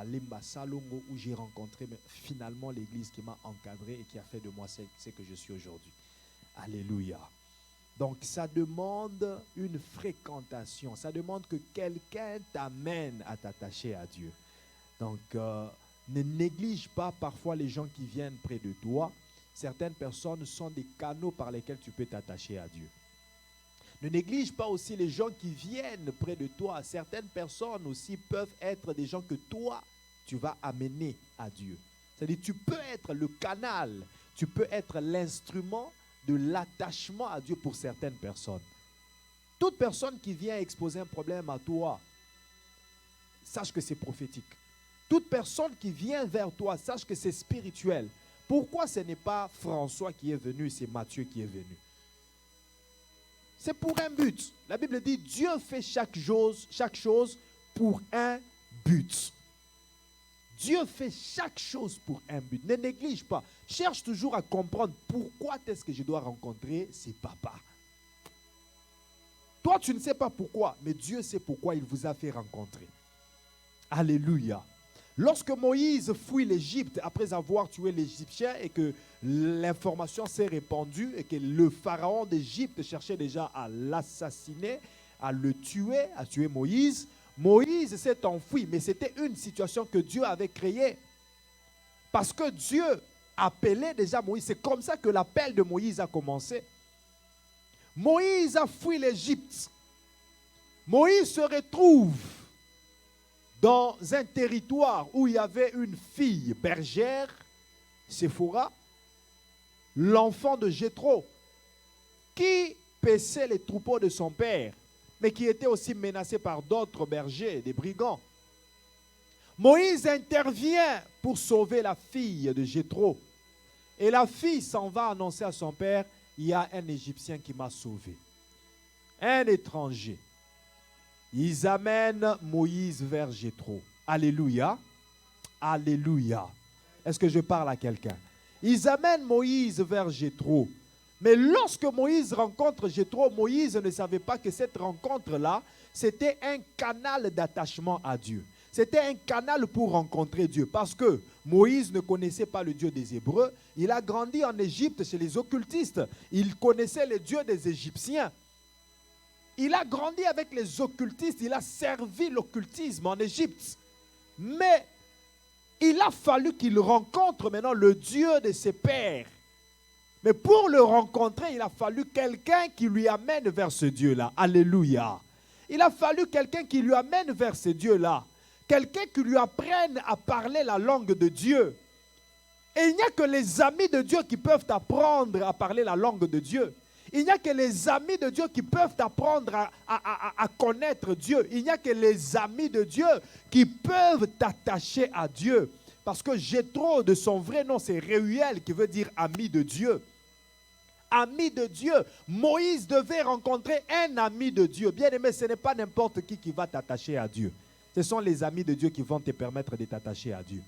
Limba Salongo, où j'ai rencontré finalement l'église qui m'a encadré et qui a fait de moi ce que je suis aujourd'hui. Alléluia. Donc, ça demande une fréquentation. Ça demande que quelqu'un t'amène à t'attacher à Dieu. Donc, ne néglige pas parfois les gens qui viennent près de toi. Certaines personnes sont des canaux par lesquels tu peux t'attacher à Dieu. Ne néglige pas aussi les gens qui viennent près de toi. Certaines personnes aussi peuvent être des gens que toi, tu vas amener à Dieu. C'est-à-dire, tu peux être le canal, tu peux être l'instrument de l'attachement à Dieu pour certaines personnes. Toute personne qui vient exposer un problème à toi, sache que c'est prophétique. Toute personne qui vient vers toi, sache que c'est spirituel. Pourquoi ce n'est pas François qui est venu, c'est Matthieu qui est venu? C'est pour un but. La Bible dit, Dieu fait chaque chose pour un but. Dieu fait chaque chose pour un but. Ne néglige pas. Cherche toujours à comprendre pourquoi est-ce que je dois rencontrer ces papas. Toi, tu ne sais pas pourquoi, mais Dieu sait pourquoi il vous a fait rencontrer. Alléluia. Lorsque Moïse fuit l'Égypte après avoir tué l'Égyptien et que l'information s'est répandue et que le pharaon d'Égypte cherchait déjà à l'assassiner, à le tuer, à tuer Moïse, Moïse s'est enfui, mais c'était une situation que Dieu avait créée. Parce que Dieu appelait déjà Moïse. C'est comme ça que l'appel de Moïse a commencé. Moïse a fui l'Égypte. Moïse se retrouve dans un territoire où il y avait une fille bergère, Séphora, l'enfant de Jéthro, qui paissait les troupeaux de son père, mais qui était aussi menacé par d'autres bergers, des brigands. Moïse intervient pour sauver la fille de Jéthro. Et la fille s'en va annoncer à son père, il y a un Égyptien qui m'a sauvé. Un étranger. Ils amènent Moïse vers Jéthro. Alléluia. Alléluia. Est-ce que je parle à quelqu'un? Ils amènent Moïse vers Jéthro. Mais lorsque Moïse rencontre Jéthro, Moïse ne savait pas que cette rencontre-là, c'était un canal d'attachement à Dieu. C'était un canal pour rencontrer Dieu. Parce que Moïse ne connaissait pas le Dieu des Hébreux. Il a grandi en Égypte chez les occultistes. Il connaissait le Dieu des Égyptiens. Il a grandi avec les occultistes. Il a servi l'occultisme en Égypte. Mais il a fallu qu'il rencontre maintenant le Dieu de ses pères. Mais pour le rencontrer, il a fallu quelqu'un qui lui amène vers ce Dieu-là. Alléluia. Il a fallu quelqu'un qui lui amène vers ce Dieu-là. Quelqu'un qui lui apprenne à parler la langue de Dieu. Et il n'y a que les amis de Dieu qui peuvent apprendre à parler la langue de Dieu. Il n'y a que les amis de Dieu qui peuvent apprendre à connaître Dieu. Il n'y a que les amis de Dieu qui peuvent t'attacher à Dieu. Parce que Jéthro, de son vrai nom, c'est Réuel, qui veut dire ami de Dieu. Ami de Dieu. Moïse devait rencontrer un ami de Dieu. Bien aimé, ce n'est pas n'importe qui va t'attacher à Dieu. Ce sont les amis de Dieu qui vont te permettre de t'attacher à Dieu.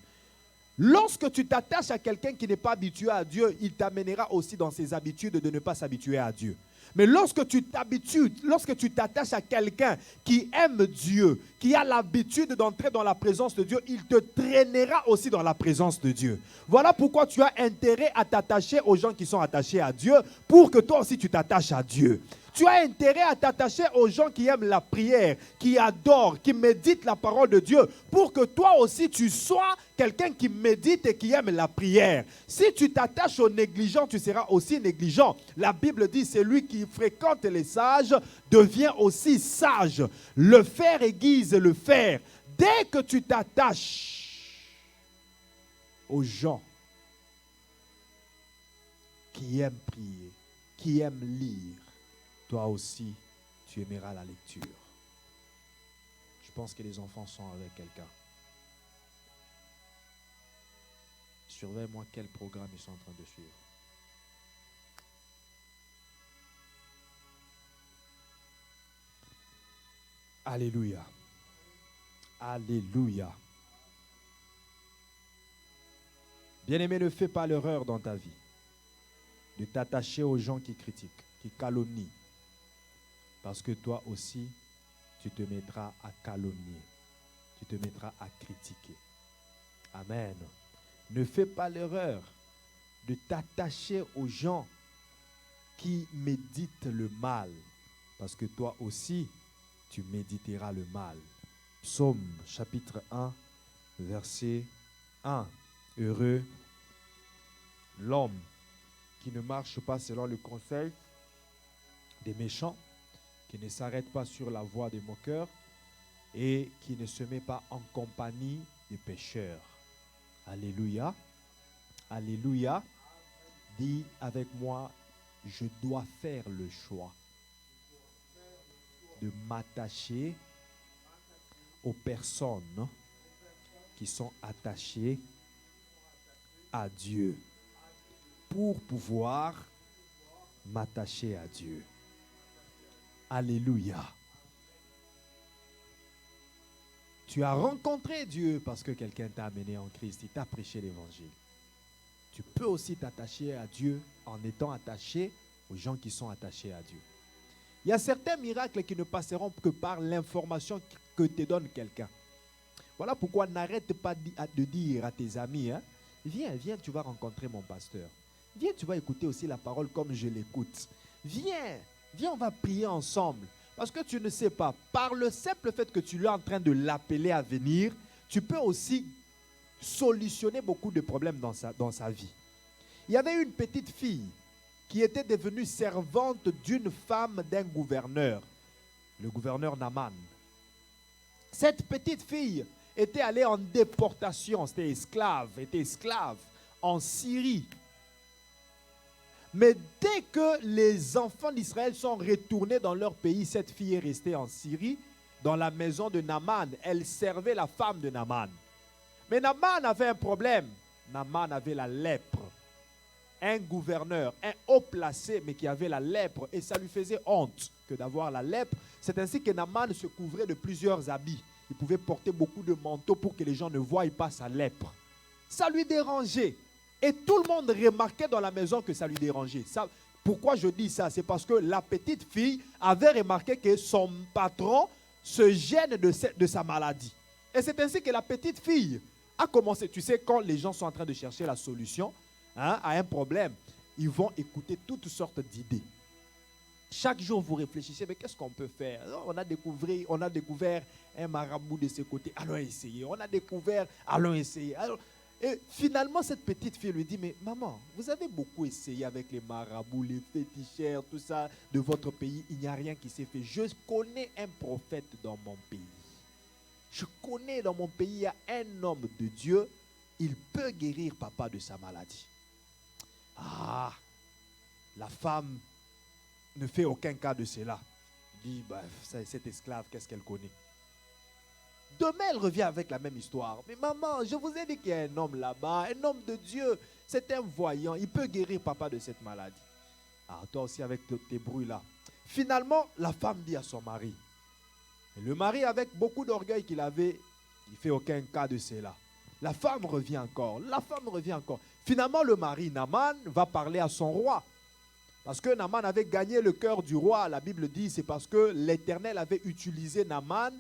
Lorsque tu t'attaches à quelqu'un qui n'est pas habitué à Dieu, il t'amènera aussi dans ses habitudes de ne pas s'habituer à Dieu. Mais lorsque tu t'attaches à quelqu'un qui aime Dieu, qui a l'habitude d'entrer dans la présence de Dieu, il te traînera aussi dans la présence de Dieu. Voilà pourquoi tu as intérêt à t'attacher aux gens qui sont attachés à Dieu, pour que toi aussi tu t'attaches à Dieu. Tu as intérêt à t'attacher aux gens qui aiment la prière, qui adorent, qui méditent la parole de Dieu, pour que toi aussi tu sois quelqu'un qui médite et qui aime la prière. Si tu t'attaches aux négligents, tu seras aussi négligent. La Bible dit, celui qui fréquente les sages devient aussi sage. Le fer aiguise le fer. Dès que tu t'attaches aux gens qui aiment prier, qui aiment lire, toi aussi, tu aimeras la lecture. Je pense que les enfants sont avec quelqu'un. Surveille-moi quel programme ils sont en train de suivre. Alléluia. Alléluia. Bien-aimé, ne fais pas l'erreur dans ta vie de t'attacher aux gens qui critiquent, qui calomnient. Parce que toi aussi, tu te mettras à calomnier. Tu te mettras à critiquer. Amen. Ne fais pas l'erreur de t'attacher aux gens qui méditent le mal. Parce que toi aussi, tu méditeras le mal. Psaume chapitre 1, verset 1. Heureux l'homme qui ne marche pas selon le conseil des méchants, qui ne s'arrête pas sur la voie des moqueurs et qui ne se met pas en compagnie des pécheurs. Alléluia. Alléluia. Dis avec moi, je dois faire le choix de m'attacher aux personnes qui sont attachées à Dieu pour pouvoir m'attacher à Dieu. Alléluia. Tu as rencontré Dieu parce que quelqu'un t'a amené en Christ, il t'a prêché l'évangile. Tu peux aussi t'attacher à Dieu en étant attaché aux gens qui sont attachés à Dieu. Il y a certains miracles qui ne passeront que par l'information que te donne quelqu'un. Voilà pourquoi n'arrête pas de dire à tes amis, hein, viens, tu vas rencontrer mon pasteur. Viens, tu vas écouter aussi la parole comme je l'écoute. Viens, on va prier ensemble. Parce que tu ne sais pas, par le simple fait que tu es en train de l'appeler à venir, tu peux aussi solutionner beaucoup de problèmes dans sa vie. Il y avait une petite fille qui était devenue servante d'une femme d'un gouverneur, le gouverneur Naaman. Cette petite fille était allée en déportation, était esclave en Syrie. Mais dès que les enfants d'Israël sont retournés dans leur pays, cette fille est restée en Syrie, dans la maison de Naaman. Elle servait la femme de Naaman. Mais Naaman avait un problème. Naaman avait la lèpre. Un gouverneur, un haut placé, mais qui avait la lèpre. Et ça lui faisait honte que d'avoir la lèpre. C'est ainsi que Naaman se couvrait de plusieurs habits. Il pouvait porter beaucoup de manteaux pour que les gens ne voient pas sa lèpre. Ça lui dérangeait. Et tout le monde remarquait dans la maison que ça lui dérangeait. Pourquoi je dis ça? C'est parce que la petite fille avait remarqué que son patron se gêne de sa maladie. Et c'est ainsi que la petite fille a commencé. Tu sais, quand les gens sont en train de chercher la solution à un problème, ils vont écouter toutes sortes d'idées. Chaque jour, vous réfléchissez, mais qu'est-ce qu'on peut faire? Alors, on a découvert un marabout de ce côté, allons essayer. On a découvert, allons essayer. Alors, et finalement, cette petite fille lui dit, mais maman, vous avez beaucoup essayé avec les marabouts, les féticheurs, tout ça de votre pays. Il n'y a rien qui s'est fait. Je connais un prophète dans mon pays. Je connais dans mon pays, il y a un homme de Dieu. Il peut guérir papa de sa maladie. Ah, la femme ne fait aucun cas de cela. Elle dit, cette esclave, qu'est-ce qu'elle connaît? Demain, elle revient avec la même histoire. Mais maman, je vous ai dit qu'il y a un homme là-bas, un homme de Dieu. C'est un voyant. Il peut guérir papa de cette maladie. Ah, toi aussi avec tes bruits là. Finalement, la femme dit à son mari. Et le mari, avec beaucoup d'orgueil qu'il avait, il ne fait aucun cas de cela. La femme revient encore. Finalement, le mari, Naaman, va parler à son roi. Parce que Naaman avait gagné le cœur du roi. La Bible dit c'est parce que l'Éternel avait utilisé Naaman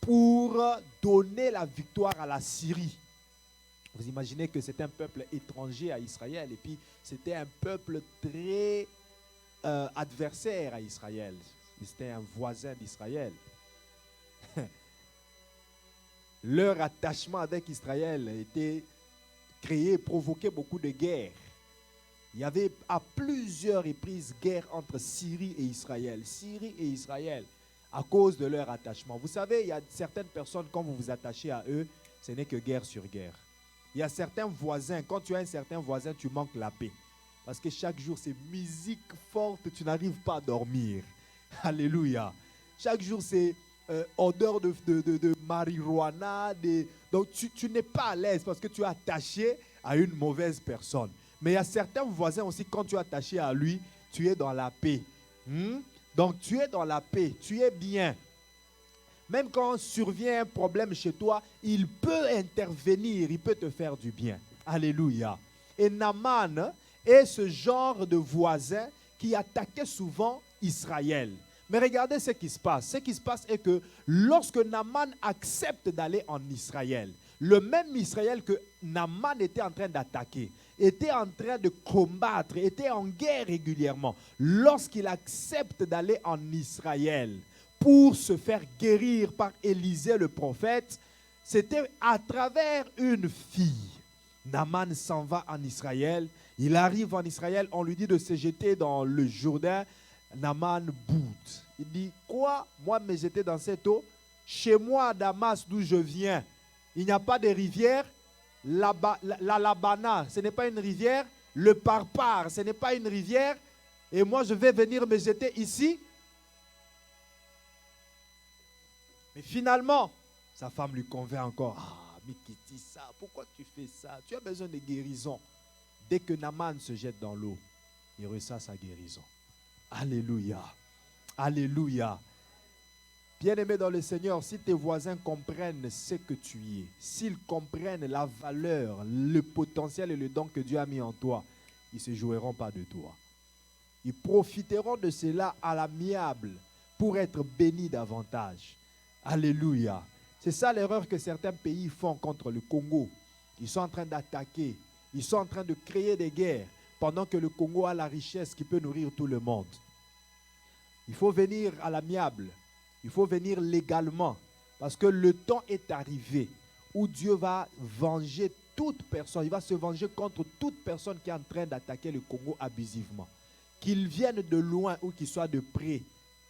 pour donner la victoire à la Syrie. Vous imaginez que c'est un peuple étranger à Israël et puis c'était un peuple très adversaire à Israël. C'était un voisin d'Israël. Leur attachement avec Israël était créé, provoquait beaucoup de guerres. Il y avait à plusieurs reprises guerre entre Syrie et Israël. À cause de leur attachement. Vous savez, il y a certaines personnes, quand vous vous attachez à eux, ce n'est que guerre sur guerre. Il y a certains voisins, quand tu as un certain voisin, tu manques la paix. Parce que chaque jour, c'est musique forte, tu n'arrives pas à dormir. Alléluia. Chaque jour, c'est odeur de marijuana. Donc, tu n'es pas à l'aise parce que tu es attaché à une mauvaise personne. Mais il y a certains voisins aussi, quand tu es attaché à lui, tu es dans la paix. Donc, tu es dans la paix, tu es bien. Même quand survient un problème chez toi, il peut intervenir, il peut te faire du bien. Alléluia. Et Naaman est ce genre de voisin qui attaquait souvent Israël. Mais regardez ce qui se passe. Ce qui se passe est que lorsque Naaman accepte d'aller en Israël, le même Israël que Naaman était en train d'attaquer, était en train de combattre, était en guerre régulièrement. Lorsqu'il accepte d'aller en Israël pour se faire guérir par Élisée le prophète, c'était à travers une fille. Naaman s'en va en Israël. Il arrive en Israël, on lui dit de se jeter dans le Jourdain. Naaman boude. Il dit, quoi? Moi me jeter dans cette eau? Chez moi à Damas, d'où je viens, il n'y a pas de rivière. La Labana, ce n'est pas une rivière. Le Parpar, ce n'est pas une rivière. Et moi, je vais venir me jeter ici. Mais finalement, sa femme lui convainc encore. Ah, mais qui dit ça? Pourquoi tu fais ça? Tu as besoin de guérison. Dès que Naaman se jette dans l'eau, il reçoit sa guérison. Alléluia. Alléluia. Bien-aimé dans le Seigneur, si tes voisins comprennent ce que tu es, s'ils comprennent la valeur, le potentiel et le don que Dieu a mis en toi, ils ne se joueront pas de toi. Ils profiteront de cela à l'amiable. pour être bénis davantage. Alléluia. C'est ça l'erreur que certains pays font contre le Congo. Ils sont en train d'attaquer, ils sont en train de créer des guerres, pendant que le Congo a la richesse qui peut nourrir tout le monde. Il faut venir à l'amiable, il faut venir légalement, parce que le temps est arrivé où Dieu va venger toute personne, il va se venger contre toute personne qui est en train d'attaquer le Congo abusivement. Qu'il vienne de loin ou qu'il soit de près,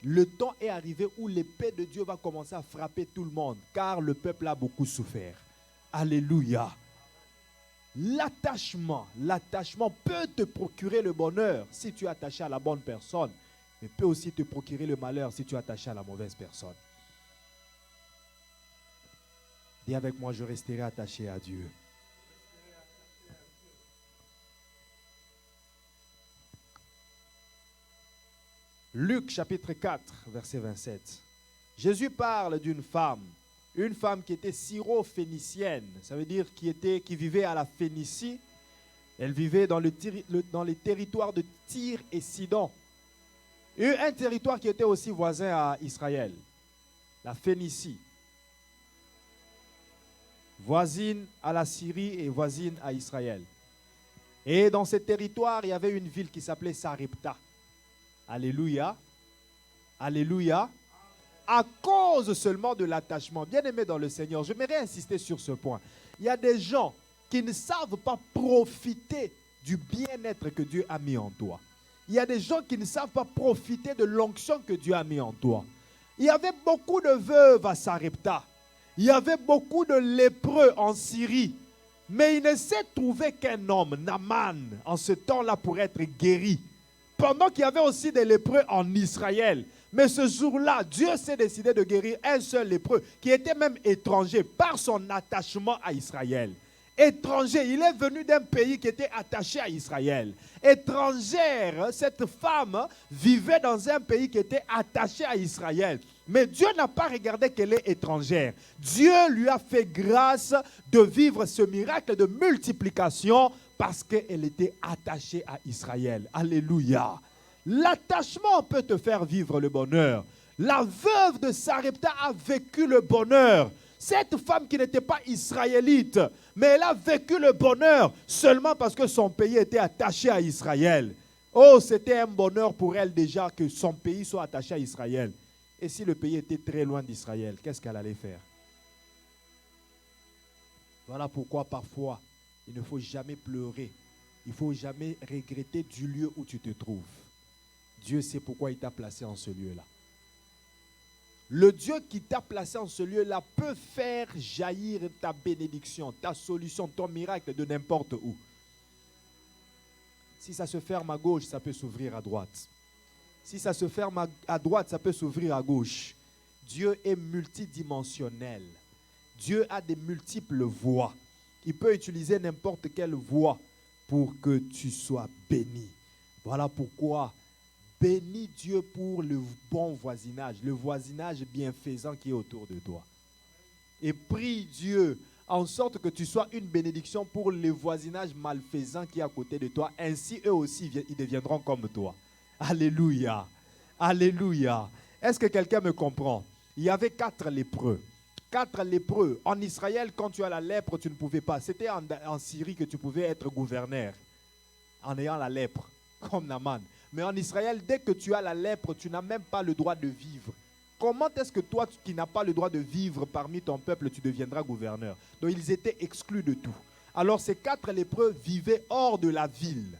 le temps est arrivé où l'épée de Dieu va commencer à frapper tout le monde, car le peuple a beaucoup souffert. Alléluia. L'attachement peut te procurer le bonheur si tu es attaché à la bonne personne, mais peut aussi te procurer le malheur si tu es attaché à la mauvaise personne. Dis avec moi, je resterai attaché à Dieu. Luc chapitre 4, verset 27. Jésus parle d'une femme. Une femme qui était syro-phénicienne, ça veut dire qui vivait à la Phénicie. Elle vivait dans les territoires de Tyr et Sidon. Et un territoire qui était aussi voisin à Israël, la Phénicie. Voisine à la Syrie et voisine à Israël. Et dans ce territoire, il y avait une ville qui s'appelait Sarepta. Alléluia. Alléluia. À cause seulement de l'attachement. Bien-aimé dans le Seigneur, j'aimerais insister sur ce point. Il y a des gens qui ne savent pas profiter du bien-être que Dieu a mis en toi. Il y a des gens qui ne savent pas profiter de l'onction que Dieu a mis en toi. Il y avait beaucoup de veuves à Sarepta. Il y avait beaucoup de lépreux en Syrie. Mais il ne s'est trouvé qu'un homme, Naaman, en ce temps-là pour être guéri. Pendant qu'il y avait aussi des lépreux en Israël. Mais ce jour-là, Dieu s'est décidé de guérir un seul lépreux qui était même étranger par son attachement à Israël. Étranger, il est venu d'un pays qui était attaché à Israël. Étrangère, cette femme vivait dans un pays qui était attaché à Israël. Mais Dieu n'a pas regardé qu'elle est étrangère. Dieu lui a fait grâce de vivre ce miracle de multiplication parce qu'elle était attachée à Israël. Alléluia. L'attachement peut te faire vivre le bonheur. La veuve de Sarepta a vécu le bonheur. Cette femme qui n'était pas israélite, mais elle a vécu le bonheur seulement parce que son pays était attaché à Israël. Oh, c'était un bonheur pour elle déjà que son pays soit attaché à Israël. Et si le pays était très loin d'Israël, qu'est-ce qu'elle allait faire? Voilà pourquoi parfois, il ne faut jamais pleurer. Il ne faut jamais regretter du lieu où tu te trouves. Dieu sait pourquoi il t'a placé en ce lieu-là. Le Dieu qui t'a placé en ce lieu-là peut faire jaillir ta bénédiction, ta solution, ton miracle de n'importe où. Si ça se ferme à gauche, ça peut s'ouvrir à droite. Si ça se ferme à droite, ça peut s'ouvrir à gauche. Dieu est multidimensionnel. Dieu a des multiples voies. Il peut utiliser n'importe quelle voie pour que tu sois béni. Voilà pourquoi bénis Dieu pour le bon voisinage, le voisinage bienfaisant qui est autour de toi. Et prie Dieu en sorte que tu sois une bénédiction pour le voisinage malfaisant qui est à côté de toi. Ainsi, eux aussi, ils deviendront comme toi. Alléluia. Alléluia. Est-ce que quelqu'un me comprend? Il y avait 4 lépreux. 4 lépreux. En Israël, quand tu as la lèpre, tu ne pouvais pas. C'était en Syrie que tu pouvais être gouverneur en ayant la lèpre, comme Naaman. Mais en Israël, dès que tu as la lèpre, tu n'as même pas le droit de vivre. Comment est-ce que toi, qui n'as pas le droit de vivre parmi ton peuple, tu deviendras gouverneur? Donc, ils étaient exclus de tout. Alors, ces 4 lépreux vivaient hors de la ville.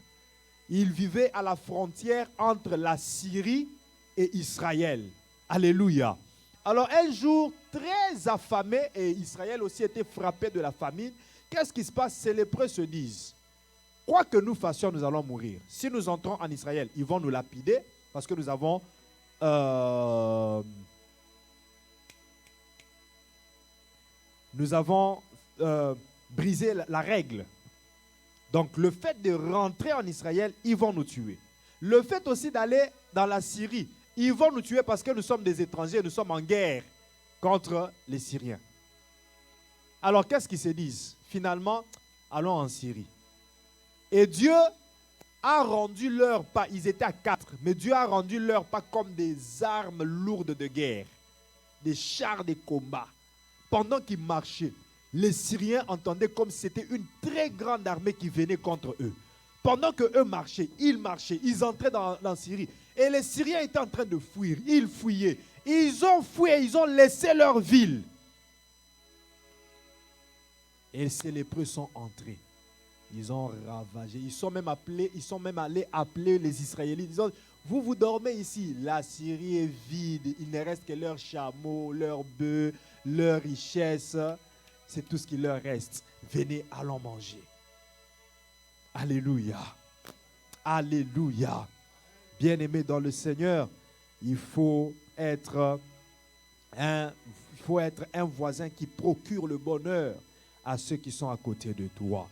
Ils vivaient à la frontière entre la Syrie et Israël. Alléluia. Alors, un jour, très affamés, et Israël aussi était frappé de la famine, qu'est-ce qui se passe? Ces lépreux se disent: quoi que nous fassions, nous allons mourir. Si nous entrons en Israël, ils vont nous lapider parce que nous avons brisé la règle. Donc le fait de rentrer en Israël, ils vont nous tuer. Le fait aussi d'aller dans la Syrie, ils vont nous tuer parce que nous sommes des étrangers, nous sommes en guerre contre les Syriens. Alors qu'est-ce qu'ils se disent? Finalement, allons en Syrie. Et Dieu a rendu leurs pas, ils étaient à 4, mais Dieu a rendu leurs pas comme des armes lourdes de guerre, des chars de combat. Pendant qu'ils marchaient, les Syriens entendaient comme si c'était une très grande armée qui venait contre eux. Pendant qu'eux marchaient, ils entraient dans Syrie. Et les Syriens étaient en train de fuir, ils fuyaient. Ils ont fui et ils ont laissé leur ville. Et ces lépreux sont entrés. Ils ont ravagé. Ils sont même allés appeler les Israélites. Ils disant, vous dormez ici. La Syrie est vide. Il ne reste que leurs chameaux, leurs bœufs, leurs richesses. C'est tout ce qui leur reste. Venez, allons manger. Alléluia. Alléluia. Bien-aimés dans le Seigneur, il faut être un voisin qui procure le bonheur à ceux qui sont à côté de toi.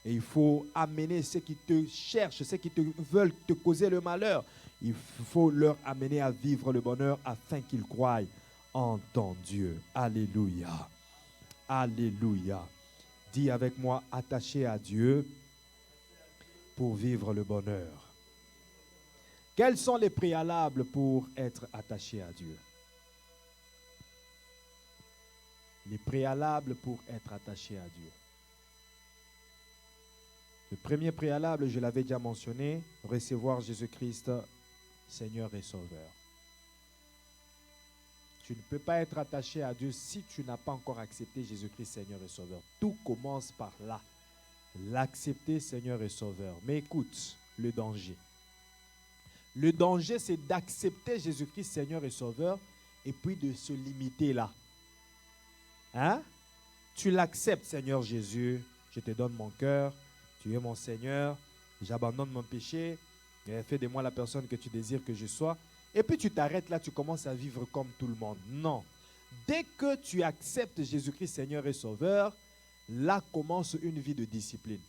Et il faut amener ceux qui te cherchent, ceux qui veulent te causer le malheur. Il faut leur amener à vivre le bonheur afin qu'ils croient en ton Dieu. Alléluia. Alléluia. Dis avec moi, attaché à Dieu pour vivre le bonheur. Quels sont les préalables pour être attaché à Dieu? Les préalables pour être attaché à Dieu. Le premier préalable, je l'avais déjà mentionné, recevoir Jésus-Christ, Seigneur et Sauveur. Tu ne peux pas être attaché à Dieu si tu n'as pas encore accepté Jésus-Christ, Seigneur et Sauveur. Tout commence par là. L'accepter, Seigneur et Sauveur. Mais écoute, le danger. Le danger, c'est d'accepter Jésus-Christ, Seigneur et Sauveur, et puis de se limiter là. Hein? Tu l'acceptes, Seigneur Jésus, je te donne mon cœur, tu es mon Seigneur, j'abandonne mon péché, et fais de moi la personne que tu désires que je sois. Et puis tu t'arrêtes là, tu commences à vivre comme tout le monde. Non. Dès que tu acceptes Jésus-Christ, Seigneur et Sauveur, là commence une vie de discipline.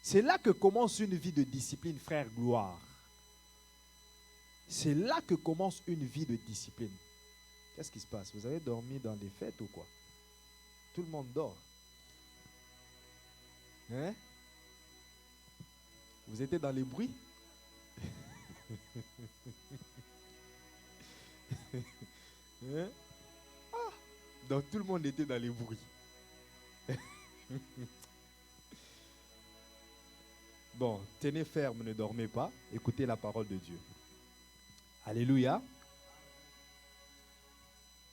C'est là que commence une vie de discipline, frère Gloire. C'est là que commence une vie de discipline. Qu'est-ce qui se passe? Vous avez dormi dans les fêtes ou quoi? Tout le monde dort. Hein? Vous étiez dans les bruits? Hein? Ah, donc tout le monde était dans les bruits. Bon, tenez ferme, ne dormez pas. Écoutez la parole de Dieu. Alléluia.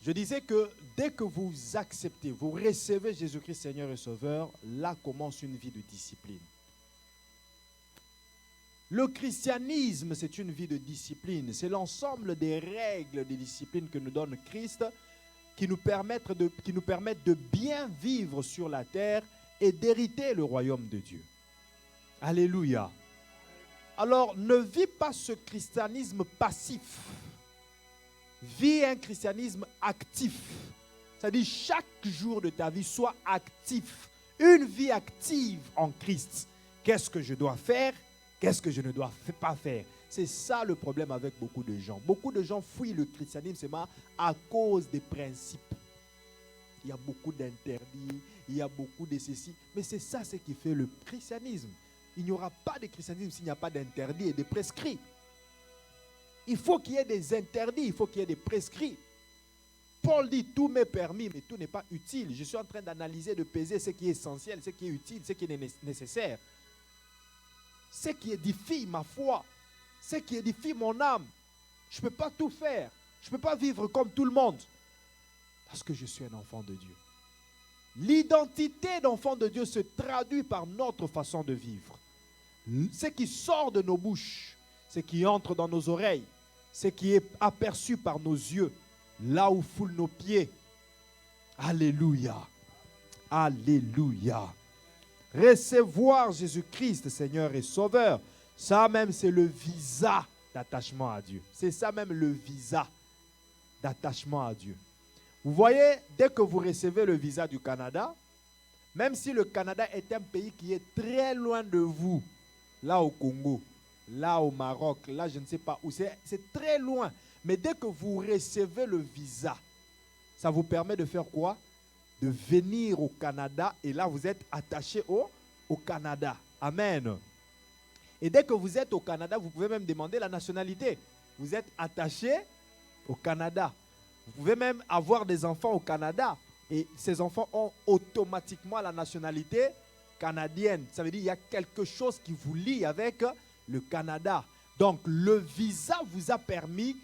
Je disais que dès que vous acceptez, vous recevez Jésus-Christ Seigneur et Sauveur, là commence une vie de discipline. Le christianisme, c'est une vie de discipline. C'est l'ensemble des règles de discipline que nous donne Christ qui nous permettent de bien vivre sur la terre et d'hériter le royaume de Dieu. Alléluia. Alors, ne vis pas ce christianisme passif. Vis un christianisme actif. C'est-à-dire, chaque jour de ta vie, sois actif. Une vie active en Christ. Qu'est-ce que je dois faire? Qu'est-ce que je ne dois pas faire? C'est ça le problème avec beaucoup de gens. Beaucoup de gens fuient le christianisme à cause des principes. Il y a beaucoup d'interdits, il y a beaucoup de ceci. Mais c'est ça ce qui fait le christianisme. Il n'y aura pas de christianisme s'il n'y a pas d'interdits et de prescrits. Il faut qu'il y ait des interdits, il faut qu'il y ait des prescrits. Paul dit, tout m'est permis, mais tout n'est pas utile. Je suis en train d'analyser, de peser ce qui est essentiel, ce qui est utile, ce qui est nécessaire. Ce qui édifie ma foi, ce qui édifie mon âme. Je ne peux pas tout faire. Je ne peux pas vivre comme tout le monde. Parce que je suis un enfant de Dieu. L'identité d'enfant de Dieu se traduit par notre façon de vivre. Ce qui sort de nos bouches, ce qui entre dans nos oreilles, ce qui est aperçu par nos yeux, là où foulent nos pieds. Alléluia. Alléluia. Recevoir Jésus-Christ, Seigneur et Sauveur, ça même c'est le visa d'attachement à Dieu. C'est ça même le visa d'attachement à Dieu. Vous voyez, dès que vous recevez le visa du Canada, même si le Canada est un pays qui est très loin de vous, là au Congo, là au Maroc, là je ne sais pas où, c'est très loin. Mais dès que vous recevez le visa, ça vous permet de faire quoi? De venir au Canada et là vous êtes attaché au Canada. Amen. Et dès que vous êtes au Canada, vous pouvez même demander la nationalité. Vous êtes attaché au Canada. Vous pouvez même avoir des enfants au Canada. Et ces enfants ont automatiquement la nationalité canadienne. Ça veut dire qu'il y a quelque chose qui vous lie avec le Canada. Donc, le visa vous a permis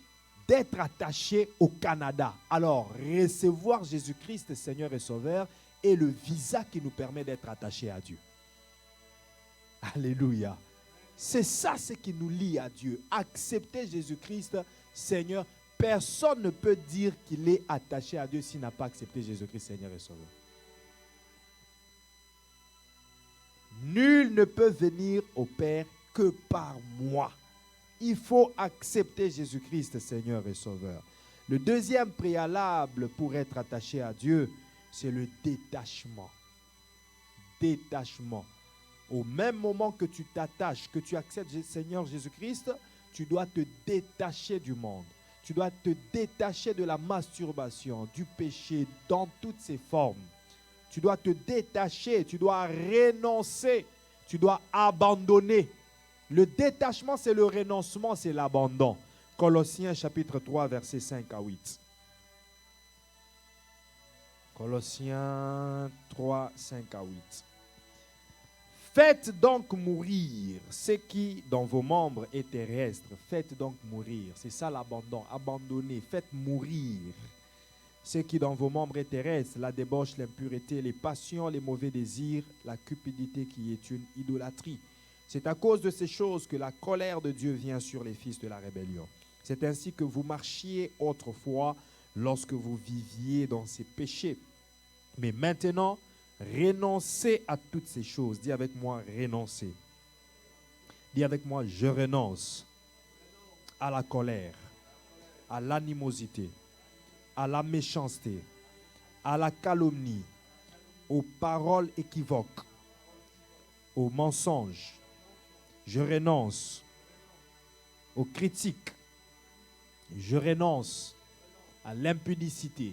d'être attaché au Canada. Alors, recevoir Jésus-Christ, Seigneur et Sauveur, est le visa qui nous permet d'être attachés à Dieu. Alléluia. C'est ça ce qui nous lie à Dieu. Accepter Jésus-Christ, Seigneur. Personne ne peut dire qu'il est attaché à Dieu s'il n'a pas accepté Jésus-Christ, Seigneur et Sauveur. Nul ne peut venir au Père que par moi. Il faut accepter Jésus-Christ, Seigneur et Sauveur. Le deuxième préalable pour être attaché à Dieu, c'est le détachement. Détachement. Au même moment que tu t'attaches, que tu acceptes Seigneur Jésus-Christ, tu dois te détacher du monde. Tu dois te détacher de la masturbation, du péché dans toutes ses formes. Tu dois te détacher, tu dois renoncer, tu dois abandonner. Le détachement, c'est le renoncement, c'est l'abandon. Colossiens chapitre 3, versets 5 à 8. Colossiens 3, 5 à 8. Faites donc mourir ce qui, dans vos membres, est terrestre. Faites donc mourir. C'est ça l'abandon. Abandonnez. Faites mourir ce qui, dans vos membres, est terrestre. La débauche, l'impureté, les passions, les mauvais désirs, la cupidité qui est une idolâtrie. C'est à cause de ces choses que la colère de Dieu vient sur les fils de la rébellion. C'est ainsi que vous marchiez autrefois lorsque vous viviez dans ces péchés. Mais maintenant, renoncez à toutes ces choses. Dis avec moi, renoncer. Dis avec moi, je renonce à la colère, à l'animosité, à la méchanceté, à la calomnie, aux paroles équivoques, aux mensonges. Je renonce aux critiques. Je renonce à l'impudicité.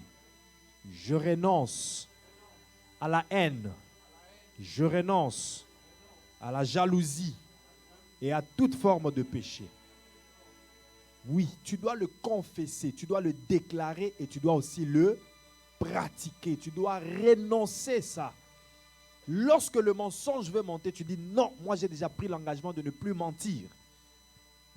Je renonce à la haine. Je renonce à la jalousie et à toute forme de péché. Oui, tu dois le confesser, tu dois le déclarer et tu dois aussi le pratiquer. Tu dois renoncer ça. Lorsque le mensonge veut monter, tu dis non, moi j'ai déjà pris l'engagement de ne plus mentir.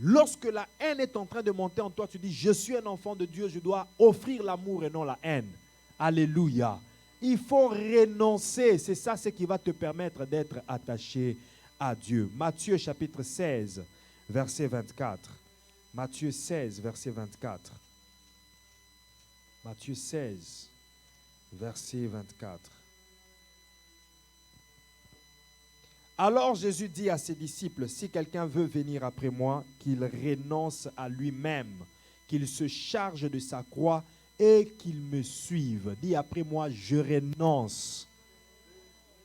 Lorsque la haine est en train de monter en toi, tu dis je suis un enfant de Dieu, je dois offrir l'amour et non la haine. Alléluia. Il faut renoncer, c'est ça ce qui va te permettre d'être attaché à Dieu. Matthieu chapitre 16, verset 24. Matthieu 16, verset 24. Matthieu 16, verset 24. Alors Jésus dit à ses disciples, si quelqu'un veut venir après moi, qu'il renonce à lui-même, qu'il se charge de sa croix et qu'il me suive. Dis après moi, je renonce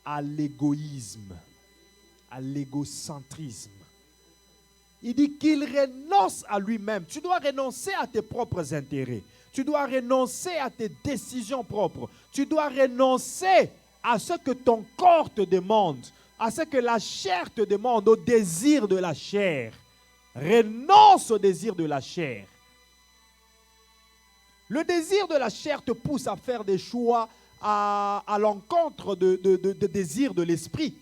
à l'égoïsme, à l'égocentrisme. Il dit qu'il renonce à lui-même. Tu dois renoncer à tes propres intérêts. Tu dois renoncer à tes décisions propres. Tu dois renoncer à ce que ton corps te demande, à ce que la chair te demande, au désir de la chair. Renonce au désir de la chair. Le désir de la chair te pousse à faire des choix à l'encontre de désir de l'esprit.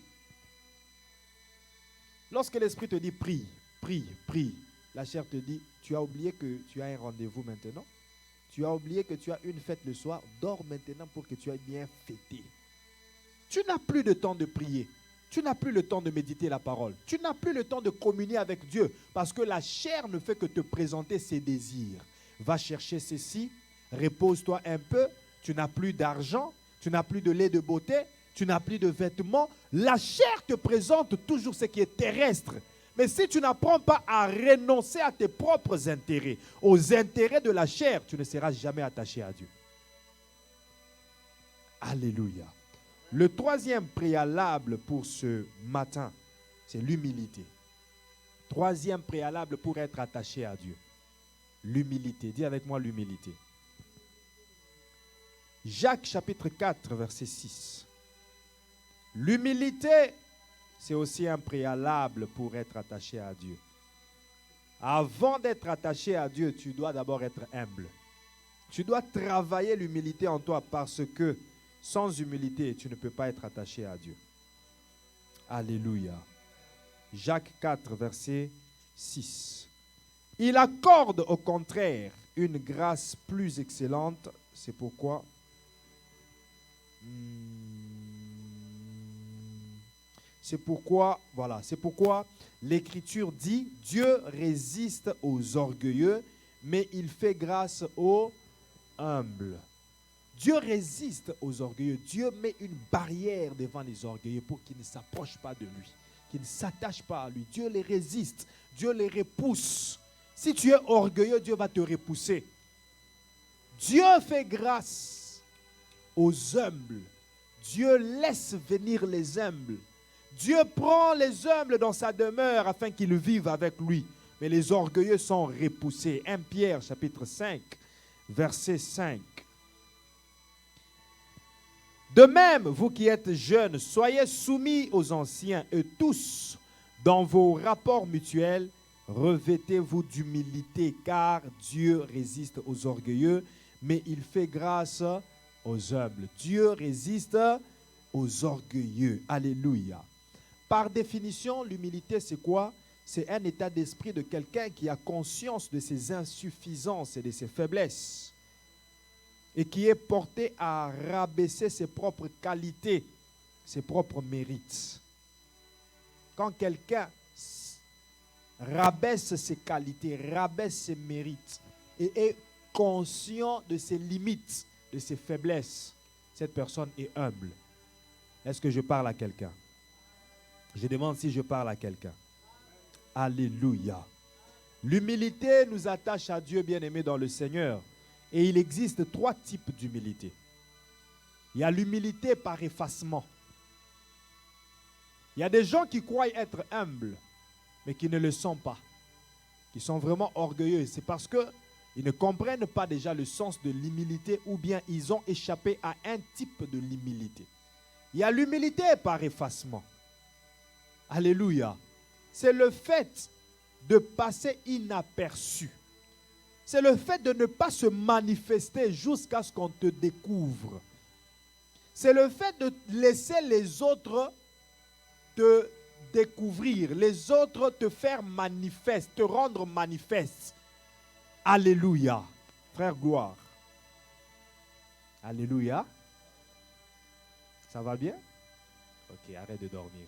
Lorsque l'esprit te dit prie, prie, prie, la chair te dit, tu as oublié que tu as un rendez-vous maintenant. Tu as oublié que tu as une fête le soir. Dors maintenant pour que tu ailles bien fêter. Tu n'as plus de temps de prier. Tu n'as plus le temps de méditer la parole. Tu n'as plus le temps de communier avec Dieu parce que la chair ne fait que te présenter ses désirs. Va chercher ceci, repose-toi un peu. Tu n'as plus d'argent, tu n'as plus de lait de beauté, tu n'as plus de vêtements. La chair te présente toujours ce qui est terrestre. Mais si tu n'apprends pas à renoncer à tes propres intérêts, aux intérêts de la chair, tu ne seras jamais attaché à Dieu. Alléluia. Le troisième préalable pour ce matin, c'est l'humilité. Troisième préalable pour être attaché à Dieu. L'humilité. Dis avec moi l'humilité. Jacques chapitre 4, verset 6. L'humilité c'est aussi un préalable pour être attaché à Dieu. Avant d'être attaché à Dieu, tu dois d'abord être humble. Tu dois travailler l'humilité en toi parce que sans humilité, tu ne peux pas être attaché à Dieu. Alléluia. Jacques 4, verset 6. Il accorde au contraire une grâce plus excellente. C'est pourquoi l'Écriture dit Dieu résiste aux orgueilleux, mais il fait grâce aux humbles. Dieu résiste aux orgueilleux. Dieu met une barrière devant les orgueilleux pour qu'ils ne s'approchent pas de lui, qu'ils ne s'attachent pas à lui. Dieu les résiste, Dieu les repousse. Si tu es orgueilleux, Dieu va te repousser. Dieu fait grâce aux humbles. Dieu laisse venir les humbles. Dieu prend les humbles dans sa demeure afin qu'ils vivent avec lui. Mais les orgueilleux sont repoussés. 1 Pierre chapitre 5, verset 5. De même, vous qui êtes jeunes, soyez soumis aux anciens et tous, dans vos rapports mutuels, revêtez-vous d'humilité, car Dieu résiste aux orgueilleux, mais il fait grâce aux humbles. Dieu résiste aux orgueilleux. Alléluia. Par définition, l'humilité, c'est quoi? C'est un état d'esprit de quelqu'un qui a conscience de ses insuffisances et de ses faiblesses et qui est porté à rabaisser ses propres qualités, ses propres mérites. Quand quelqu'un rabaisse ses qualités, rabaisse ses mérites et est conscient de ses limites, de ses faiblesses, cette personne est humble. Est-ce que je parle à quelqu'un? Je demande si je parle à quelqu'un. Alléluia. L'humilité nous attache à Dieu, bien-aimé dans le Seigneur. Et il existe 3 types d'humilité. Il y a l'humilité par effacement. Il y a des gens qui croient être humbles, mais qui ne le sont pas. Qui sont vraiment orgueilleux. C'est parce qu'ils ne comprennent pas déjà le sens de l'humilité ou bien ils ont échappé à un type de l'humilité. Il y a l'humilité par effacement. Alléluia. C'est le fait de passer inaperçu. C'est le fait de ne pas se manifester jusqu'à ce qu'on te découvre. C'est le fait de laisser les autres te découvrir, les autres te faire manifeste, te rendre manifeste. Alléluia. Frère, gloire. Alléluia. Ça va bien? Ok, arrête de dormir.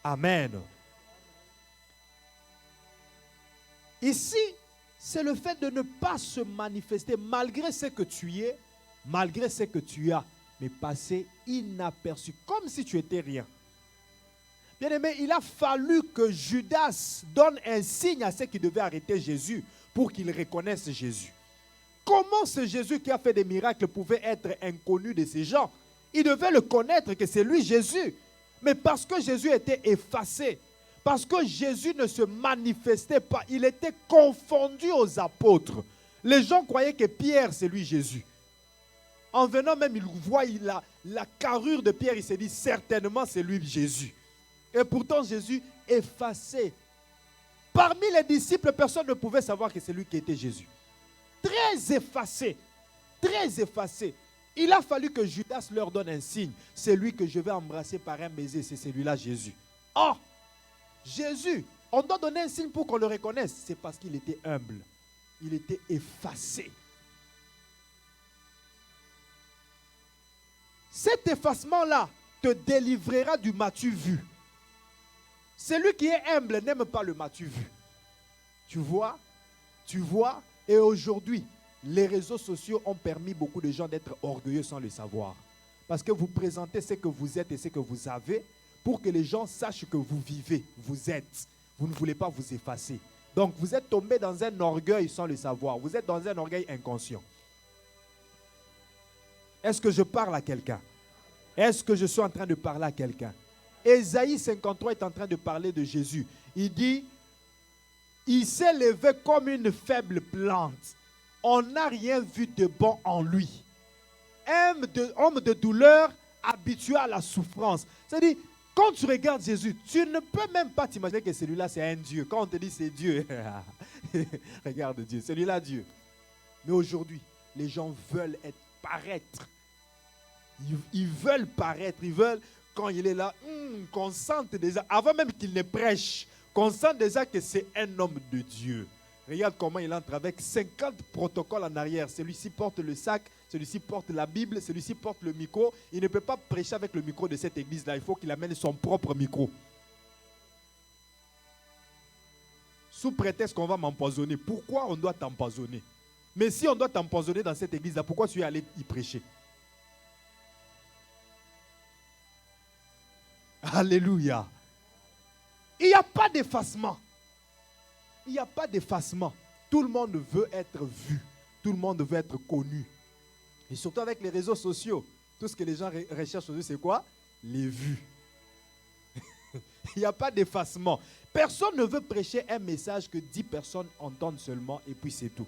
Amen. Ici, c'est le fait de ne pas se manifester malgré ce que tu es, malgré ce que tu as, mais passer inaperçu, comme si tu étais rien. Bien-aimé, il a fallu que Judas donne un signe à ceux qui devaient arrêter Jésus pour qu'ils reconnaissent Jésus. Comment ce Jésus qui a fait des miracles pouvait être inconnu de ces gens? Ils devaient le connaître que c'est lui Jésus. Mais parce que Jésus était effacé, parce que Jésus ne se manifestait pas, il était confondu aux apôtres. Les gens croyaient que Pierre, c'est lui Jésus. En venant même, il voit la carrure de Pierre, il s'est dit certainement c'est lui Jésus. Et pourtant Jésus effacé. Parmi les disciples, personne ne pouvait savoir que c'est lui qui était Jésus. Très effacé, très effacé. Il a fallu que Judas leur donne un signe. C'est lui que je vais embrasser par un baiser, c'est celui-là Jésus. Oh! Jésus, on doit donner un signe pour qu'on le reconnaisse. C'est parce qu'il était humble. Il était effacé. Cet effacement-là te délivrera du m'as-tu vu. Celui qui est humble n'aime pas le m'as-tu vu. Tu vois? Et aujourd'hui, les réseaux sociaux ont permis beaucoup de gens d'être orgueilleux sans le savoir. Parce que vous présentez ce que vous êtes et ce que vous avez pour que les gens sachent que vous vivez, vous êtes. Vous ne voulez pas vous effacer. Donc vous êtes tombé dans un orgueil sans le savoir. Vous êtes dans un orgueil inconscient. Est-ce que je parle à quelqu'un? Est-ce que je suis en train de parler à quelqu'un? Ésaïe 53 est en train de parler de Jésus. Il dit, il s'est levé comme une faible plante. On n'a rien vu de bon en lui. Homme de douleur, habitué à la souffrance. C'est-à-dire, quand tu regardes Jésus, tu ne peux même pas t'imaginer que celui-là, c'est un Dieu. Quand on te dit c'est Dieu, regarde Dieu, celui-là, Dieu. Mais aujourd'hui, les gens veulent paraître. Ils veulent paraître, ils veulent, quand il est là, qu'on sente déjà, avant même qu'il ne prêche, qu'on sente déjà que c'est un homme de Dieu. Regarde comment il entre avec 50 protocoles en arrière. Celui-ci porte le sac, celui-ci porte la Bible, celui-ci porte le micro. Il ne peut pas prêcher avec le micro de cette église-là. Il faut qu'il amène son propre micro. Sous prétexte qu'on va m'empoisonner. Pourquoi on doit t'empoisonner? Mais si on doit t'empoisonner dans cette église-là, pourquoi tu es allé y prêcher? Alléluia. Il n'y a pas d'effacement. Il n'y a pas d'effacement. Tout le monde veut être vu. Tout le monde veut être connu. Et surtout avec les réseaux sociaux. Tout ce que les gens recherchent aujourd'hui, c'est quoi? Les vues. Il n'y a pas d'effacement. Personne ne veut prêcher un message que 10 personnes entendent seulement et puis c'est tout.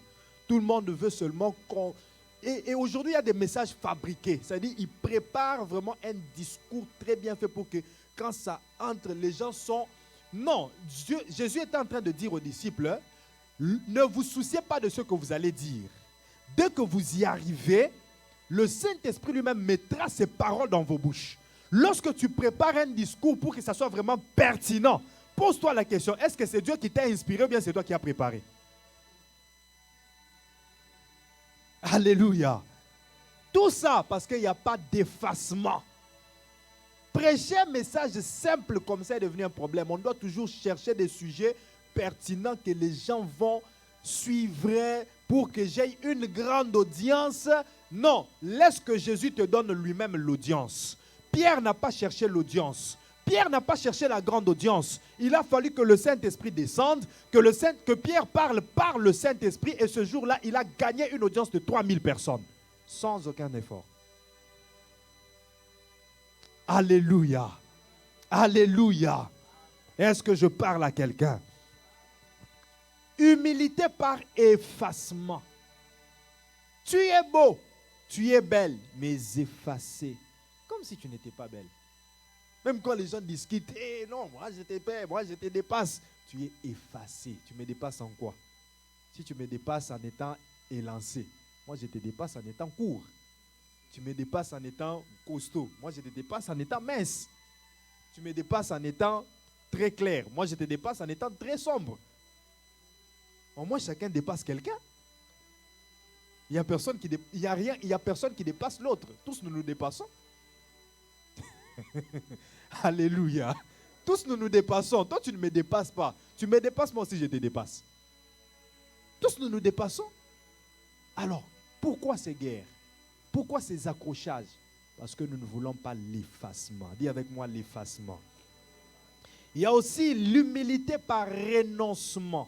Tout le monde veut seulement qu'on... Et aujourd'hui, il y a des messages fabriqués. C'est-à-dire, ils préparent vraiment un discours très bien fait pour que quand ça entre, les gens sont... Non, Jésus est en train de dire aux disciples, ne vous souciez pas de ce que vous allez dire. Dès que vous y arrivez, le Saint-Esprit lui-même mettra ses paroles dans vos bouches. Lorsque tu prépares un discours pour que ça soit vraiment pertinent, pose-toi la question, est-ce que c'est Dieu qui t'a inspiré ou bien c'est toi qui as préparé? Alléluia. Tout ça parce qu'il n'y a pas d'effacement. Prêcher un message simple comme ça est devenu un problème. On doit toujours chercher des sujets pertinents que les gens vont suivre pour que j'aie une grande audience. Non, laisse que Jésus te donne lui-même l'audience. Pierre n'a pas cherché l'audience. Pierre n'a pas cherché la grande audience. Il a fallu que le Saint-Esprit descende, que Pierre parle par le Saint-Esprit et ce jour-là, il a gagné une audience de 3000 personnes sans aucun effort. Alléluia. Alléluia. Est-ce que je parle à quelqu'un? Humilité par effacement. Tu es beau, tu es belle, mais effacé. Comme si tu n'étais pas belle. Même quand les gens discutent, non, moi je te paie, moi je te dépasse. Tu es effacé. Tu me dépasses en quoi? Si tu me dépasses en étant élancé, moi je te dépasse en étant court. Tu me dépasses en étant costaud. Moi, je te dépasse en étant mince. Tu me dépasses en étant très clair. Moi, je te dépasse en étant très sombre. Au moins, chacun dépasse quelqu'un. Il n'y a personne qui dépasse l'autre. Tous nous nous dépassons. Alléluia. Tous nous nous dépassons. Toi, tu ne me dépasses pas. Tu me dépasses, moi aussi, je te dépasse. Tous nous nous dépassons. Alors, pourquoi ces guerres? Pourquoi ces accrochages? Parce que nous ne voulons pas l'effacement. Dis avec moi l'effacement. Il y a aussi l'humilité par renoncement.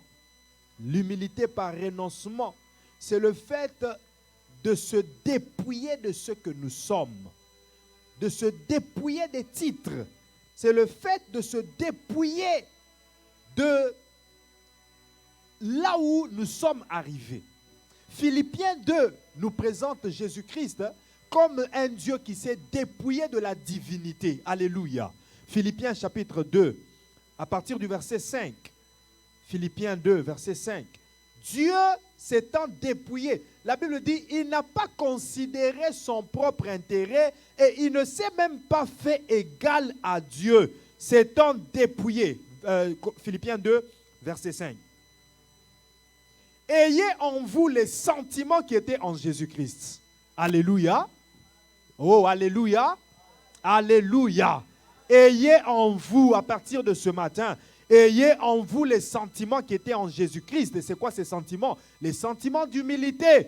L'humilité par renoncement, c'est le fait de se dépouiller de ce que nous sommes. De se dépouiller des titres. C'est le fait de se dépouiller de là où nous sommes arrivés. Philippiens 2 nous présente Jésus-Christ comme un Dieu qui s'est dépouillé de la divinité. Alléluia. Philippiens chapitre 2, à partir du verset 5. Philippiens 2, verset 5. Dieu s'étant dépouillé. La Bible dit, il n'a pas considéré son propre intérêt et il ne s'est même pas fait égal à Dieu. S'étant dépouillé. Philippiens 2, verset 5. Ayez en vous les sentiments qui étaient en Jésus-Christ. Alléluia. Oh, alléluia. Alléluia. Ayez en vous, à partir de ce matin, ayez en vous les sentiments qui étaient en Jésus-Christ. Et c'est quoi ces sentiments? Les sentiments d'humilité.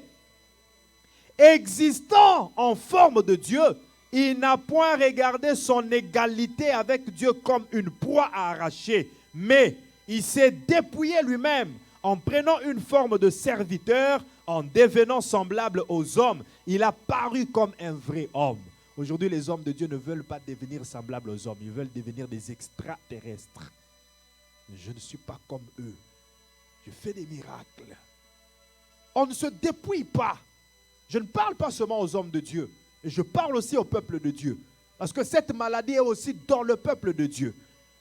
Existant en forme de Dieu, il n'a point regardé son égalité avec Dieu comme une proie à arracher, mais il s'est dépouillé lui-même en prenant une forme de serviteur, en devenant semblable aux hommes. Il a paru comme un vrai homme. Aujourd'hui, les hommes de Dieu ne veulent pas devenir semblables aux hommes. Ils veulent devenir des extraterrestres. Je ne suis pas comme eux. Je fais des miracles. On ne se dépouille pas. Je ne parle pas seulement aux hommes de Dieu. Et je parle aussi au peuple de Dieu. Parce que cette maladie est aussi dans le peuple de Dieu.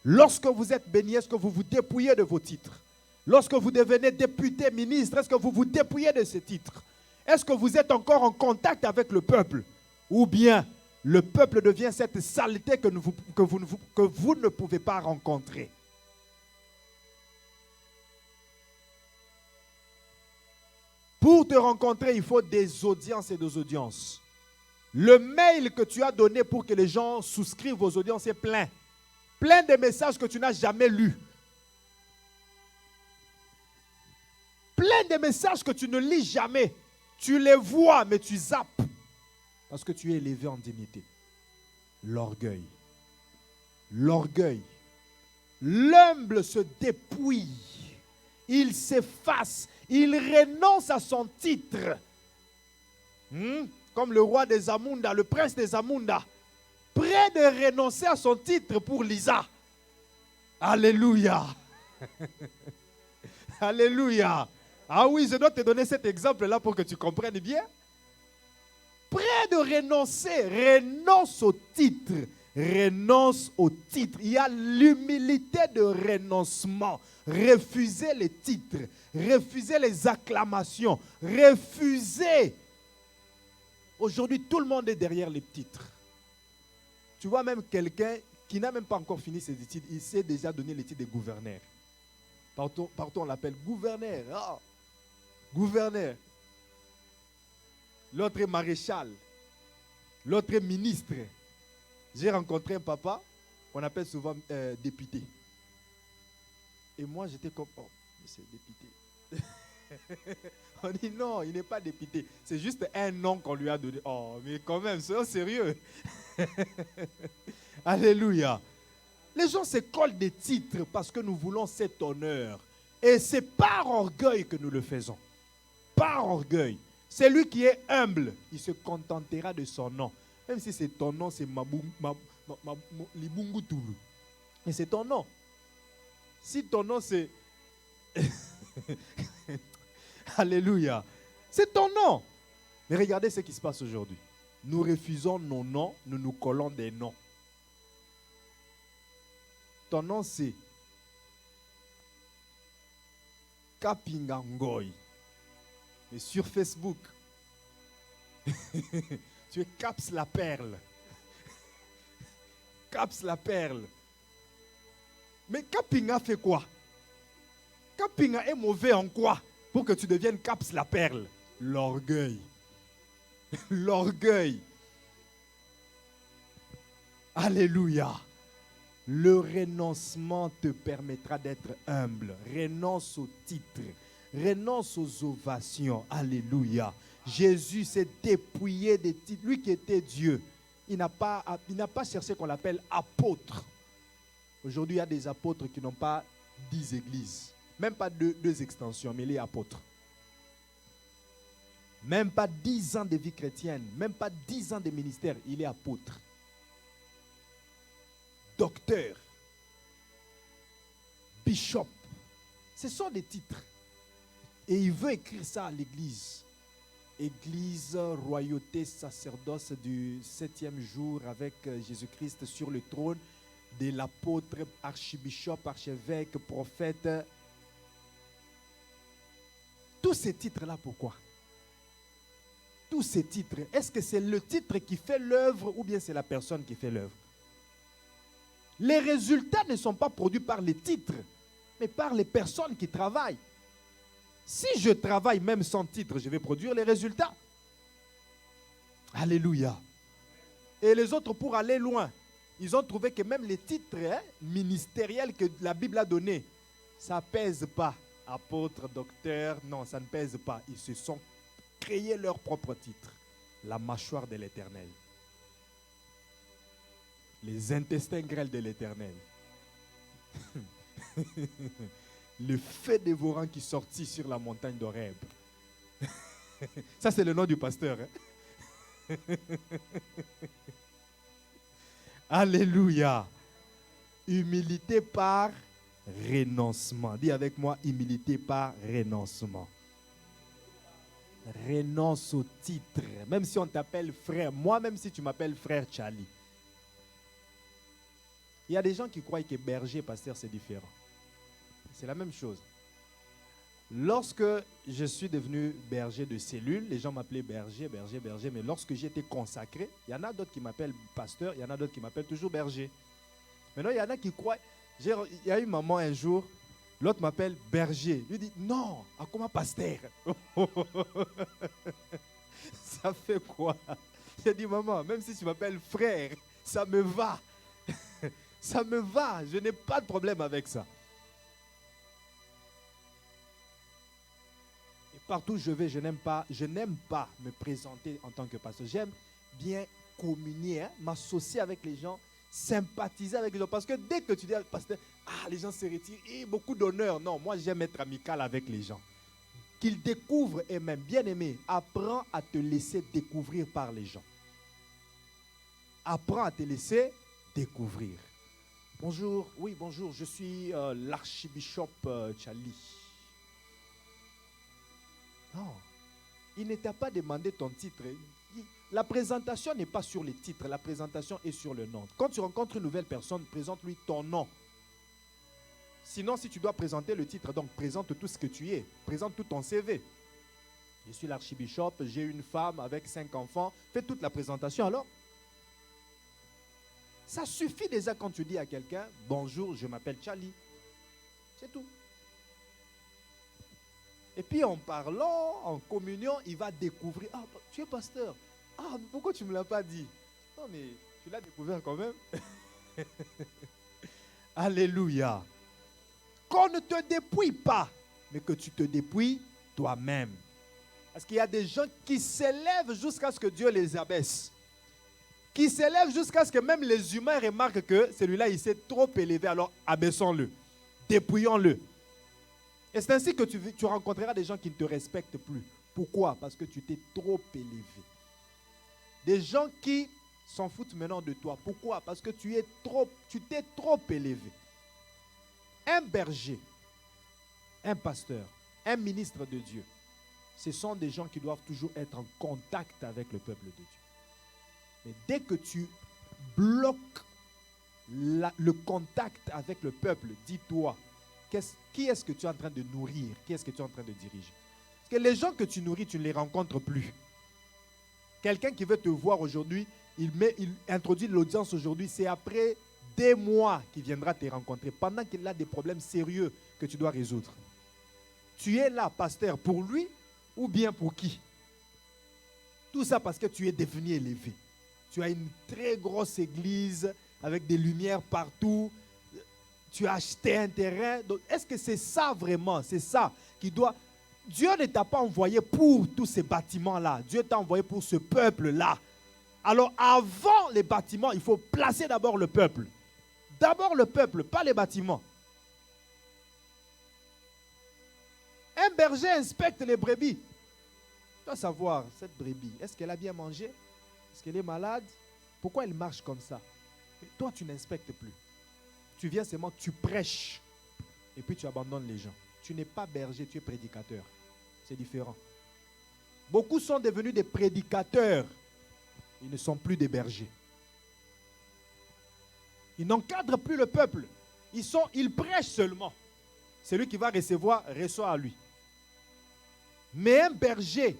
Lorsque vous êtes béni, est-ce que vous vous dépouillez de vos titres? Lorsque vous devenez député, ministre, est-ce que vous vous dépouillez de ces titres? Est-ce que vous êtes encore en contact avec le peuple? Ou bien le peuple devient cette saleté que vous ne pouvez pas rencontrer? Pour te rencontrer, il faut des audiences et des audiences. Le mail que tu as donné pour que les gens souscrivent aux audiences est plein. Plein de messages que tu n'as jamais lus. Plein de messages que tu ne lis jamais. Tu les vois, mais tu zappes. Parce que tu es élevé en dignité. L'orgueil. L'orgueil. L'humble se dépouille. Il s'efface. Il renonce à son titre. Comme le roi des Amunda, le prince des Amunda. Prêt de renoncer à son titre pour Lisa. Alléluia. Alléluia. Ah oui, je dois te donner cet exemple-là pour que tu comprennes bien. Prêt de renoncer, renonce au titre. Renonce au titre. Il y a l'humilité de renoncement. Refuser les titres. Refuser les acclamations. Refuser. Aujourd'hui, tout le monde est derrière les titres. Tu vois même quelqu'un qui n'a même pas encore fini ses études, il sait déjà donner les titres de gouverneur. Partout on l'appelle gouverneur. Ah, gouverneur. L'autre est maréchal. L'autre est ministre. J'ai rencontré un papa qu'on appelle souvent député. Et moi, j'étais comme, oh, mais c'est député. On dit non, il n'est pas député. C'est juste un nom qu'on lui a donné. Oh, mais quand même, c'est sérieux. Alléluia. Les gens se collent des titres parce que nous voulons cet honneur. Et c'est par orgueil que nous le faisons. Par orgueil. Celui qui est humble, il se contentera de son nom. Même si c'est ton nom, c'est Libungu Toulou. Mais c'est ton nom. Si ton nom, c'est... Alléluia. C'est ton nom. Mais regardez ce qui se passe aujourd'hui. Nous refusons nos noms, nous nous collons des noms. Ton nom, c'est Kapinga Ngoy. Mais sur Facebook, tu es Caps la Perle. Caps la Perle. Mais Kapinga fait quoi? Kapinga est mauvais en quoi pour que tu deviennes Caps la Perle? L'orgueil. L'orgueil. Alléluia. Le renoncement te permettra d'être humble. Renonce au titre. Renonce aux ovations. Alléluia. Jésus s'est dépouillé des titres. Lui qui était Dieu, il n'a pas cherché qu'on l'appelle apôtre. Aujourd'hui, il y a des apôtres qui n'ont pas 10 églises. Même pas deux extensions, mais les apôtres. Même pas 10 ans de vie chrétienne. Même pas 10 ans de ministère. Il est apôtre. Docteur. Bishop. Ce sont des titres. Et il veut écrire ça à l'église. Église, royauté, sacerdoce du 7e jour avec Jésus-Christ sur le trône, de l'apôtre, archibishop, archevêque, prophète. Tous ces titres-là, pourquoi? Tous ces titres, est-ce que c'est le titre qui fait l'œuvre ou bien c'est la personne qui fait l'œuvre? Les résultats ne sont pas produits par les titres, mais par les personnes qui travaillent. Si je travaille même sans titre, je vais produire les résultats. Alléluia. Et les autres, pour aller loin, ils ont trouvé que même les titres ministériels que la Bible a donnés, ça ne pèse pas. Apôtre, docteur, non, ça ne pèse pas. Ils se sont créés leur propre titre. La mâchoire de l'Éternel. Les intestins grêles de l'Éternel. Le feu dévorant qui sortit sur la montagne d'Horeb. Ça, c'est le nom du pasteur. Hein? Alléluia. Humilité par renoncement. Dis avec moi, humilité par renoncement. Renonce au titre. Même si on t'appelle frère. Moi, même si tu m'appelles frère Charlie. Il y a des gens qui croient que berger, pasteur, c'est différent. C'est la même chose. Lorsque je suis devenu berger de cellule, les gens m'appelaient berger, berger, berger. Mais lorsque j'étais consacré, il y en a d'autres qui m'appellent pasteur, il y en a d'autres qui m'appellent toujours berger. Maintenant, il y en a qui croient. Il y a eu un moment un jour, l'autre m'appelle berger. Lui dit non, comment pasteur? Ça fait quoi? J'ai dit maman, même si tu m'appelles frère, ça me va. Ça me va, je n'ai pas de problème avec ça. Et partout où je vais, je n'aime pas me présenter en tant que pasteur. J'aime bien communier, m'associer avec les gens, sympathiser avec les gens. Parce que dès que tu dis pasteur, les gens se retirent, et beaucoup d'honneur. Non, moi j'aime être amical avec les gens. Qu'ils découvrent eux-mêmes. Bien-aimé, apprends à te laisser découvrir par les gens. Apprends à te laisser découvrir. Bonjour, oui, bonjour, je suis l'archibishop Charlie. Non, il ne t'a pas demandé ton titre. La présentation n'est pas sur les titres, la présentation est sur le nom. Quand tu rencontres une nouvelle personne, présente-lui ton nom. Sinon, si tu dois présenter le titre, donc présente tout ce que tu es. Présente tout ton CV. Je suis l'archibishop, j'ai une femme avec 5 enfants. Fais toute la présentation alors. Ça suffit déjà quand tu dis à quelqu'un, bonjour, je m'appelle Charlie. C'est tout. Et puis en parlant, en communion, il va découvrir, tu es pasteur. Pourquoi tu ne me l'as pas dit? Non, mais tu l'as découvert quand même. Alléluia. Qu'on ne te dépouille pas, mais que tu te dépouilles toi-même. Parce qu'il y a des gens qui s'élèvent jusqu'à ce que Dieu les abaisse. Qui s'élèvent jusqu'à ce que même les humains remarquent que celui-là, il s'est trop élevé, alors abaissons-le, dépouillons-le. Et c'est ainsi que tu rencontreras des gens qui ne te respectent plus. Pourquoi? Parce que tu t'es trop élevé. Des gens qui s'en foutent maintenant de toi. Pourquoi? Parce que tu t'es trop élevé. Un berger, un pasteur, un ministre de Dieu, ce sont des gens qui doivent toujours être en contact avec le peuple de Dieu. Mais dès que tu bloques le contact avec le peuple, dis-toi, qui est-ce que tu es en train de nourrir? Qui est-ce que tu es en train de diriger? Parce que les gens que tu nourris, tu ne les rencontres plus. Quelqu'un qui veut te voir aujourd'hui, il introduit l'audience aujourd'hui, c'est après des mois qu'il viendra te rencontrer, pendant qu'il a des problèmes sérieux que tu dois résoudre. Tu es là, pasteur, pour lui ou bien pour qui? Tout ça parce que tu es devenu élevé. Tu as une très grosse église avec des lumières partout. Tu as acheté un terrain. Est-ce que c'est ça vraiment? C'est ça qui doit... Dieu ne t'a pas envoyé pour tous ces bâtiments-là. Dieu t'a envoyé pour ce peuple-là. Alors avant les bâtiments, il faut placer d'abord le peuple. D'abord le peuple, pas les bâtiments. Un berger inspecte les brebis. Tu dois savoir, cette brebis, est-ce qu'elle a bien mangé? Est-ce qu'elle est malade? Pourquoi elle marche comme ça? Et toi, tu n'inspectes plus. Tu viens seulement, tu prêches. Et puis tu abandonnes les gens. Tu n'es pas berger, tu es prédicateur. C'est différent. Beaucoup sont devenus des prédicateurs. Ils ne sont plus des bergers. Ils n'encadrent plus le peuple. Ils prêchent seulement. Celui qui va recevoir, reçoit à lui. Mais un berger,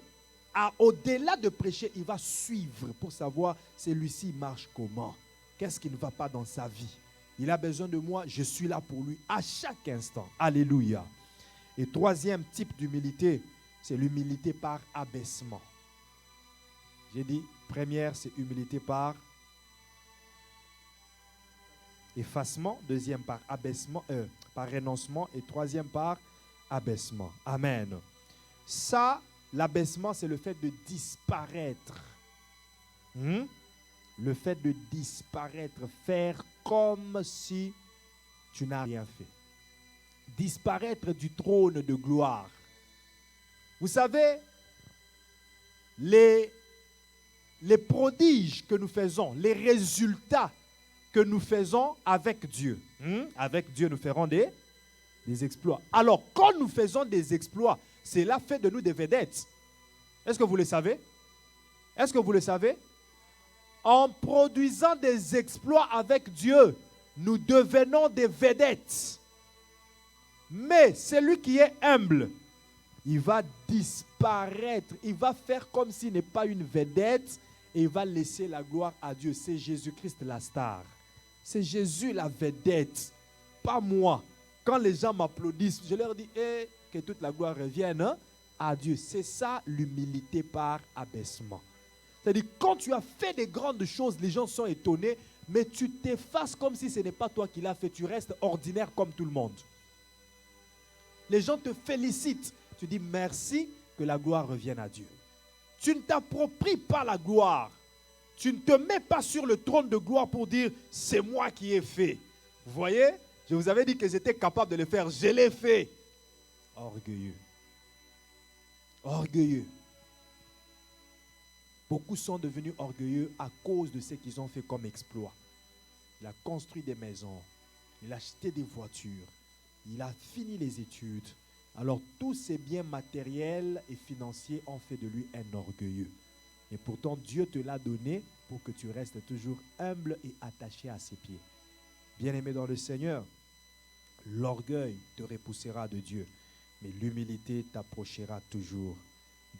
au-delà de prêcher, il va suivre pour savoir celui-ci marche comment. Qu'est-ce qui ne va pas dans sa vie? Il a besoin de moi, je suis là pour lui à chaque instant. Alléluia. Et troisième type d'humilité, c'est l'humilité par abaissement. J'ai dit, première, c'est humilité par effacement. Deuxième, par abaissement, par renoncement. Et troisième, par abaissement. Amen. Ça, l'abaissement, c'est le fait de disparaître. Le fait de disparaître, faire comme si tu n'as rien fait. Disparaître du trône de gloire. Vous savez, les prodiges que nous faisons, les résultats que nous faisons avec Dieu. Avec Dieu, nous ferons des exploits. Alors, quand nous faisons des exploits, cela fait de nous des vedettes. Est-ce que vous le savez? Est-ce que vous le savez? En produisant des exploits avec Dieu, nous devenons des vedettes. Mais celui qui est humble, il va disparaître. Il va faire comme s'il n'est pas une vedette et il va laisser la gloire à Dieu. C'est Jésus-Christ la star. C'est Jésus la vedette, pas moi. Quand les gens m'applaudissent, je leur dis que toute la gloire revienne à Dieu. C'est ça l'humilité par abaissement. C'est-à-dire quand tu as fait des grandes choses, les gens sont étonnés, mais tu t'effaces comme si ce n'est pas toi qui l'as fait. Tu restes ordinaire comme tout le monde. Les gens te félicitent. Tu dis merci, que la gloire revienne à Dieu. Tu ne t'appropries pas la gloire. Tu ne te mets pas sur le trône de gloire pour dire c'est moi qui ai fait. Vous voyez? Je vous avais dit que j'étais capable de le faire. Je l'ai fait. Orgueilleux. Orgueilleux. Beaucoup sont devenus orgueilleux à cause de ce qu'ils ont fait comme exploit. Il a construit des maisons. Il a acheté des voitures. Il a fini les études. Alors tous ces biens matériels et financiers ont fait de lui un orgueilleux. Et pourtant Dieu te l'a donné pour que tu restes toujours humble et attaché à ses pieds. Bien-aimé dans le Seigneur, l'orgueil te repoussera de Dieu, mais l'humilité t'approchera toujours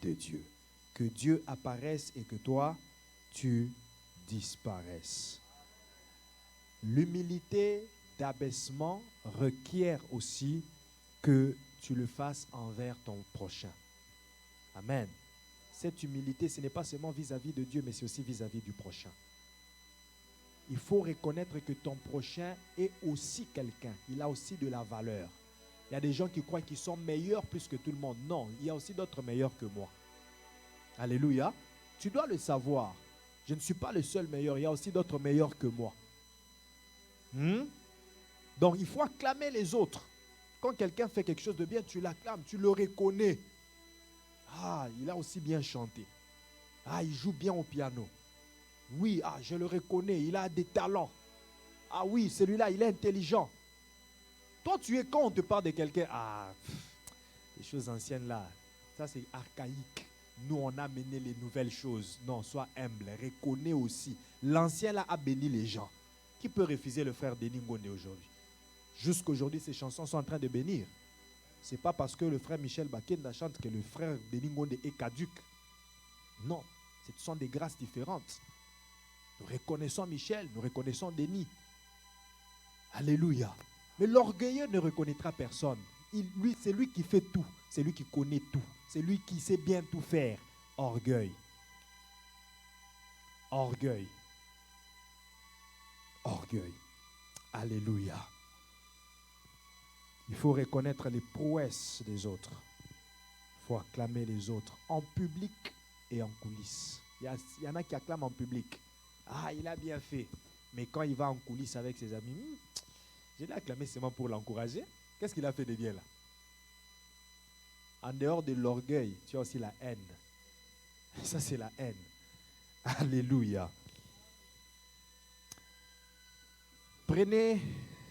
de Dieu. Que Dieu apparaisse et que toi, tu disparaisses. L'humilité d'abaissement requiert aussi que tu le fasses envers ton prochain. Amen. Cette humilité, ce n'est pas seulement vis-à-vis de Dieu, mais c'est aussi vis-à-vis du prochain. Il faut reconnaître que ton prochain est aussi quelqu'un. Il a aussi de la valeur. Il y a des gens qui croient qu'ils sont meilleurs plus que tout le monde. Non, il y a aussi d'autres meilleurs que moi. Alléluia. Tu dois le savoir. Je ne suis pas le seul meilleur. Il y a aussi d'autres meilleurs que moi. Donc, il faut acclamer les autres. Quand quelqu'un fait quelque chose de bien, tu l'acclames, tu le reconnais. Ah, il a aussi bien chanté. Ah, il joue bien au piano. Oui, je le reconnais, il a des talents. Ah oui, celui-là, il est intelligent. Toi, tu es quand on te parle de quelqu'un, les choses anciennes là, ça c'est archaïque. Nous, on a mené les nouvelles choses. Non, sois humble, reconnais aussi. L'ancien là a béni les gens. Qui peut refuser le frère Denis Ngonde aujourd'hui? Jusqu'aujourd'hui, ces chansons sont en train de bénir. Ce n'est pas parce que le frère Michel Bakenda chante que le frère Denis Ngonde est caduc. Non, ce sont des grâces différentes. Nous reconnaissons Michel, nous reconnaissons Denis. Alléluia. Mais l'orgueilleux ne reconnaîtra personne. C'est lui qui fait tout. C'est lui qui connaît tout. C'est lui qui sait bien tout faire. Orgueil. Orgueil. Orgueil. Alléluia. Il faut reconnaître les prouesses des autres. Il faut acclamer les autres en public et en coulisses. Il y en a qui acclament en public. Il a bien fait. Mais quand il va en coulisses avec ses amis, je l'ai acclamé seulement pour l'encourager. Qu'est-ce qu'il a fait de bien là? En dehors de l'orgueil, tu as aussi la haine. Ça, c'est la haine. Alléluia. Prenez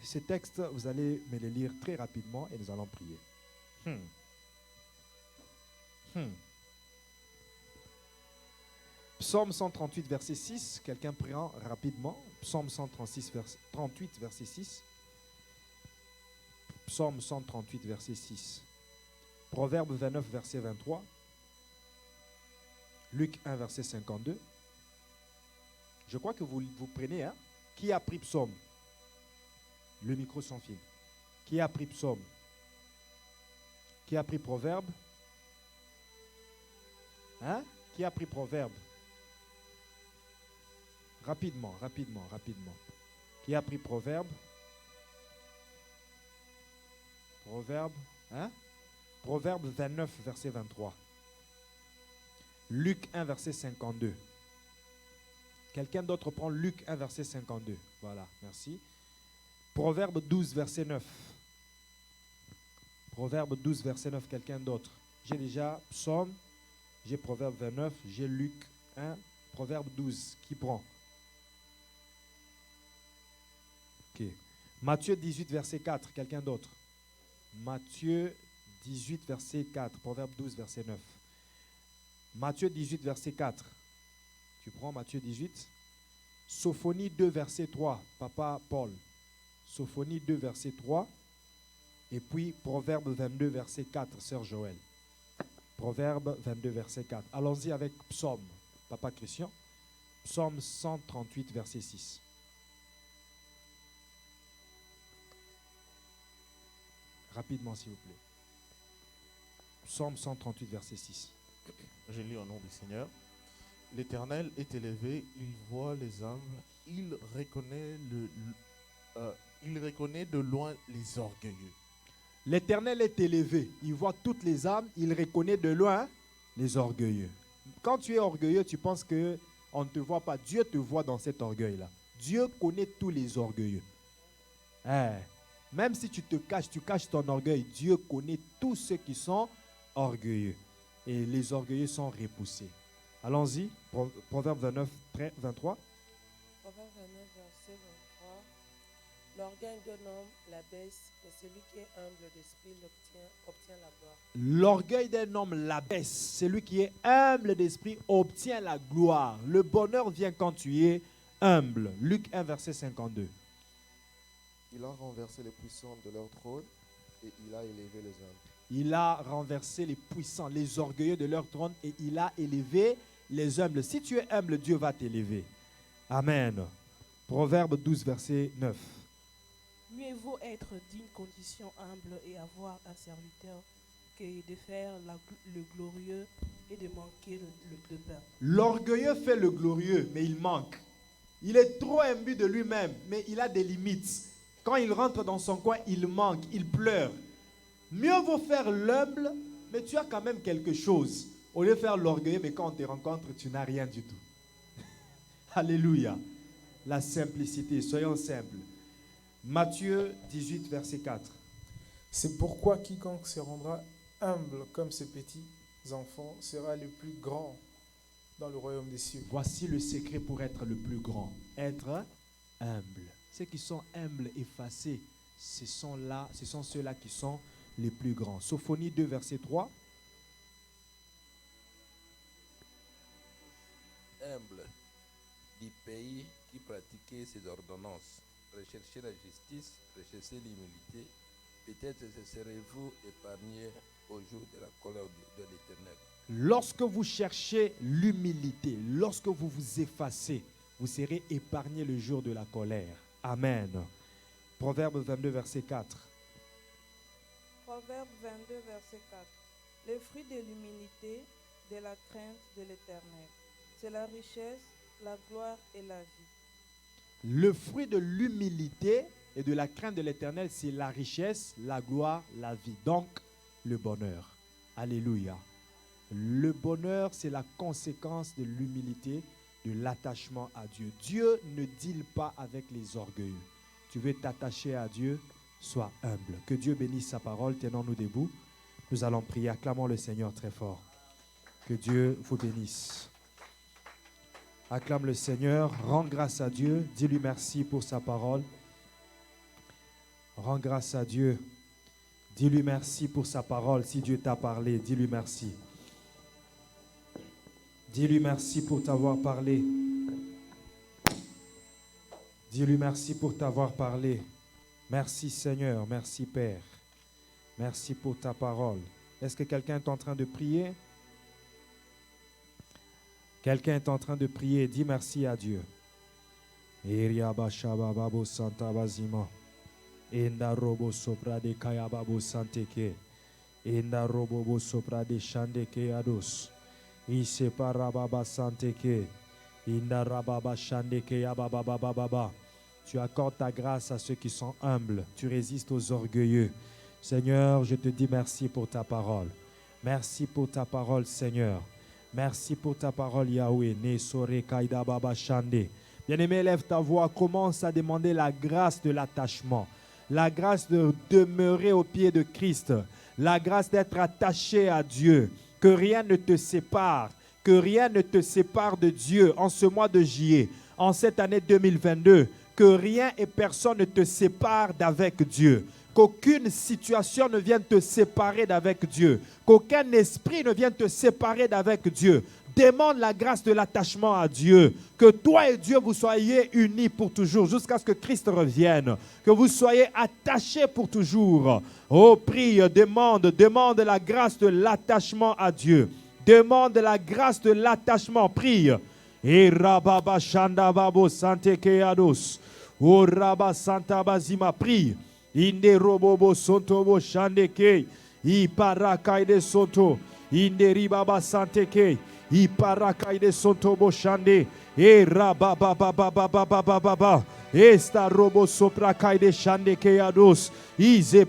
ces textes, vous allez me les lire très rapidement et nous allons prier. Psaume 138, verset 6. Quelqu'un prend rapidement. Psaume 138, verset 6. Psaume 138, verset 6. Proverbe 29, verset 23. Luc 1, verset 52. Je crois que vous prenez. Qui a pris Psaume? Le micro sans fil. Qui a pris Psaume? Qui a pris Proverbe? Qui a pris Proverbe? Rapidement. Qui a pris Proverbe? Proverbe 29, verset 23. Luc 1, verset 52. Quelqu'un d'autre prend Luc 1, verset 52. Voilà, merci. Proverbe 12, verset 9. Proverbe 12, verset 9, quelqu'un d'autre. J'ai déjà Psaume, j'ai Proverbe 29, j'ai Luc 1, Proverbe 12. Qui prend? Ok. Matthieu 18, verset 4, quelqu'un d'autre. Matthieu 18, verset 4, Proverbe 12, verset 9. Matthieu 18, verset 4. Tu prends Matthieu 18. Sophonie 2, verset 3, Papa Paul. Sophonie 2, verset 3. Et puis Proverbe 22, verset 4, Sœur Joël. Proverbe 22, verset 4. Allons-y avec Psaume, Papa Christian. Psaume 138, verset 6. Rapidement, s'il vous plaît. Psaume 138, verset 6. Je lis au nom du Seigneur. L'Éternel est élevé, il voit les hommes, il reconnaît de loin les orgueilleux. L'Éternel est élevé, il voit toutes les âmes, il reconnaît de loin les orgueilleux. Quand tu es orgueilleux, tu penses qu'on ne te voit pas. Dieu te voit dans cet orgueil-là. Dieu connaît tous les orgueilleux. Même si tu te caches, tu caches ton orgueil, Dieu connaît tous ceux qui sont orgueilleux. Et les orgueilleux sont repoussés. Allons-y, Proverbe 29, 23. Proverbe 29, verset 23. L'orgueil d'un homme l'abaisse, mais celui qui est humble d'esprit obtient la gloire. L'orgueil d'un homme l'abaisse. Celui qui est humble d'esprit obtient la gloire. Le bonheur vient quand tu es humble. Luc 1, verset 52. Il a renversé les puissants de leur trône et il a élevé les hommes. Il a renversé les puissants, les orgueilleux de leur trône et il a élevé les humbles. Si tu es humble, Dieu va t'élever. Amen. Proverbe 12, verset 9. Mieux vaut être d'une condition humble et avoir un serviteur que de faire le glorieux et de manquer le pain. L'orgueilleux fait le glorieux, mais il manque. Il est trop imbu de lui-même, mais il a des limites. Quand il rentre dans son coin, il manque, il pleure. Mieux vaut faire l'humble, mais tu as quand même quelque chose. Au lieu de faire l'orgueilleux, mais quand on te rencontre, tu n'as rien du tout. Alléluia. La simplicité, soyons simples. Matthieu 18, verset 4. C'est pourquoi quiconque se rendra humble comme ces petits enfants sera le plus grand dans le royaume des cieux. Voici le secret pour être le plus grand. Être humble. Ceux qui sont humbles, effacés, ce sont ceux-là qui sont les plus grands. Sophonie 2, verset 3. Humble du pays qui pratiquait ses ordonnances, recherchez la justice, recherchez l'humilité, peut-être serez-vous épargnés au jour de la colère de l'Éternel. Lorsque vous cherchez l'humilité, lorsque vous vous effacez, vous serez épargnés le jour de la colère. Amen. Proverbe 22, verset 4. Proverbe 22, verset 4. Le fruit de l'humilité, de la crainte de l'Éternel, c'est la richesse, la gloire et la vie. Le fruit de l'humilité et de la crainte de l'Éternel, c'est la richesse, la gloire, la vie. Donc, le bonheur. Alléluia. Le bonheur, c'est la conséquence de l'humilité, de l'attachement à Dieu. Dieu ne deale pas avec les orgueilleux. Tu veux t'attacher à Dieu, sois humble. Que Dieu bénisse sa parole. Tenons-nous debout. Nous allons prier. Acclamons le Seigneur très fort. Que Dieu vous bénisse. Acclame le Seigneur. Rends grâce à Dieu. Dis-lui merci pour sa parole. Rends grâce à Dieu. Dis-lui merci pour sa parole. Si Dieu t'a parlé, dis-lui merci. Dis-lui merci pour t'avoir parlé. Dis-lui merci pour t'avoir parlé. Merci Seigneur, merci Père. Merci pour ta parole. Est-ce que quelqu'un est en train de prier? Quelqu'un est en train de prier. Dis merci à Dieu. Enda robo sopra de kayababo santeke. Enda robo sopra de shandeke ados. Ise parababa santeke. Inda rababa shandeke yabababababa. Tu accordes ta grâce à ceux qui sont humbles. Tu résistes aux orgueilleux. Seigneur, je te dis merci pour ta parole. Merci pour ta parole, Seigneur. Merci pour ta parole, Yahweh. Ne sore kaida baba shande. Bien-aimé, lève ta voix. Commence à demander la grâce de l'attachement. La grâce de demeurer au pied de Christ. La grâce d'être attaché à Dieu. Que rien ne te sépare. Que rien ne te sépare de Dieu en ce mois de juillet. En cette année 2022. que rien et personne ne te sépare d'avec Dieu. Qu'aucune situation ne vienne te séparer d'avec Dieu. Qu'aucun esprit ne vienne te séparer d'avec Dieu. Demande la grâce de l'attachement à Dieu. Que toi et Dieu vous soyez unis pour toujours jusqu'à ce que Christ revienne. Que vous soyez attachés pour toujours. Oh, prie, demande la grâce de l'attachement à Dieu. Demande la grâce de l'attachement. Prie. Et rababa shandababo sante keados. Oh raba santa bazima. Prie. Inde robobo sontobo shandeke. I parakaide sonto. Inde ribaba santeke. I parakaide sontobo shande. E rababa. Esta robo soprakaide shandeke ados. Ize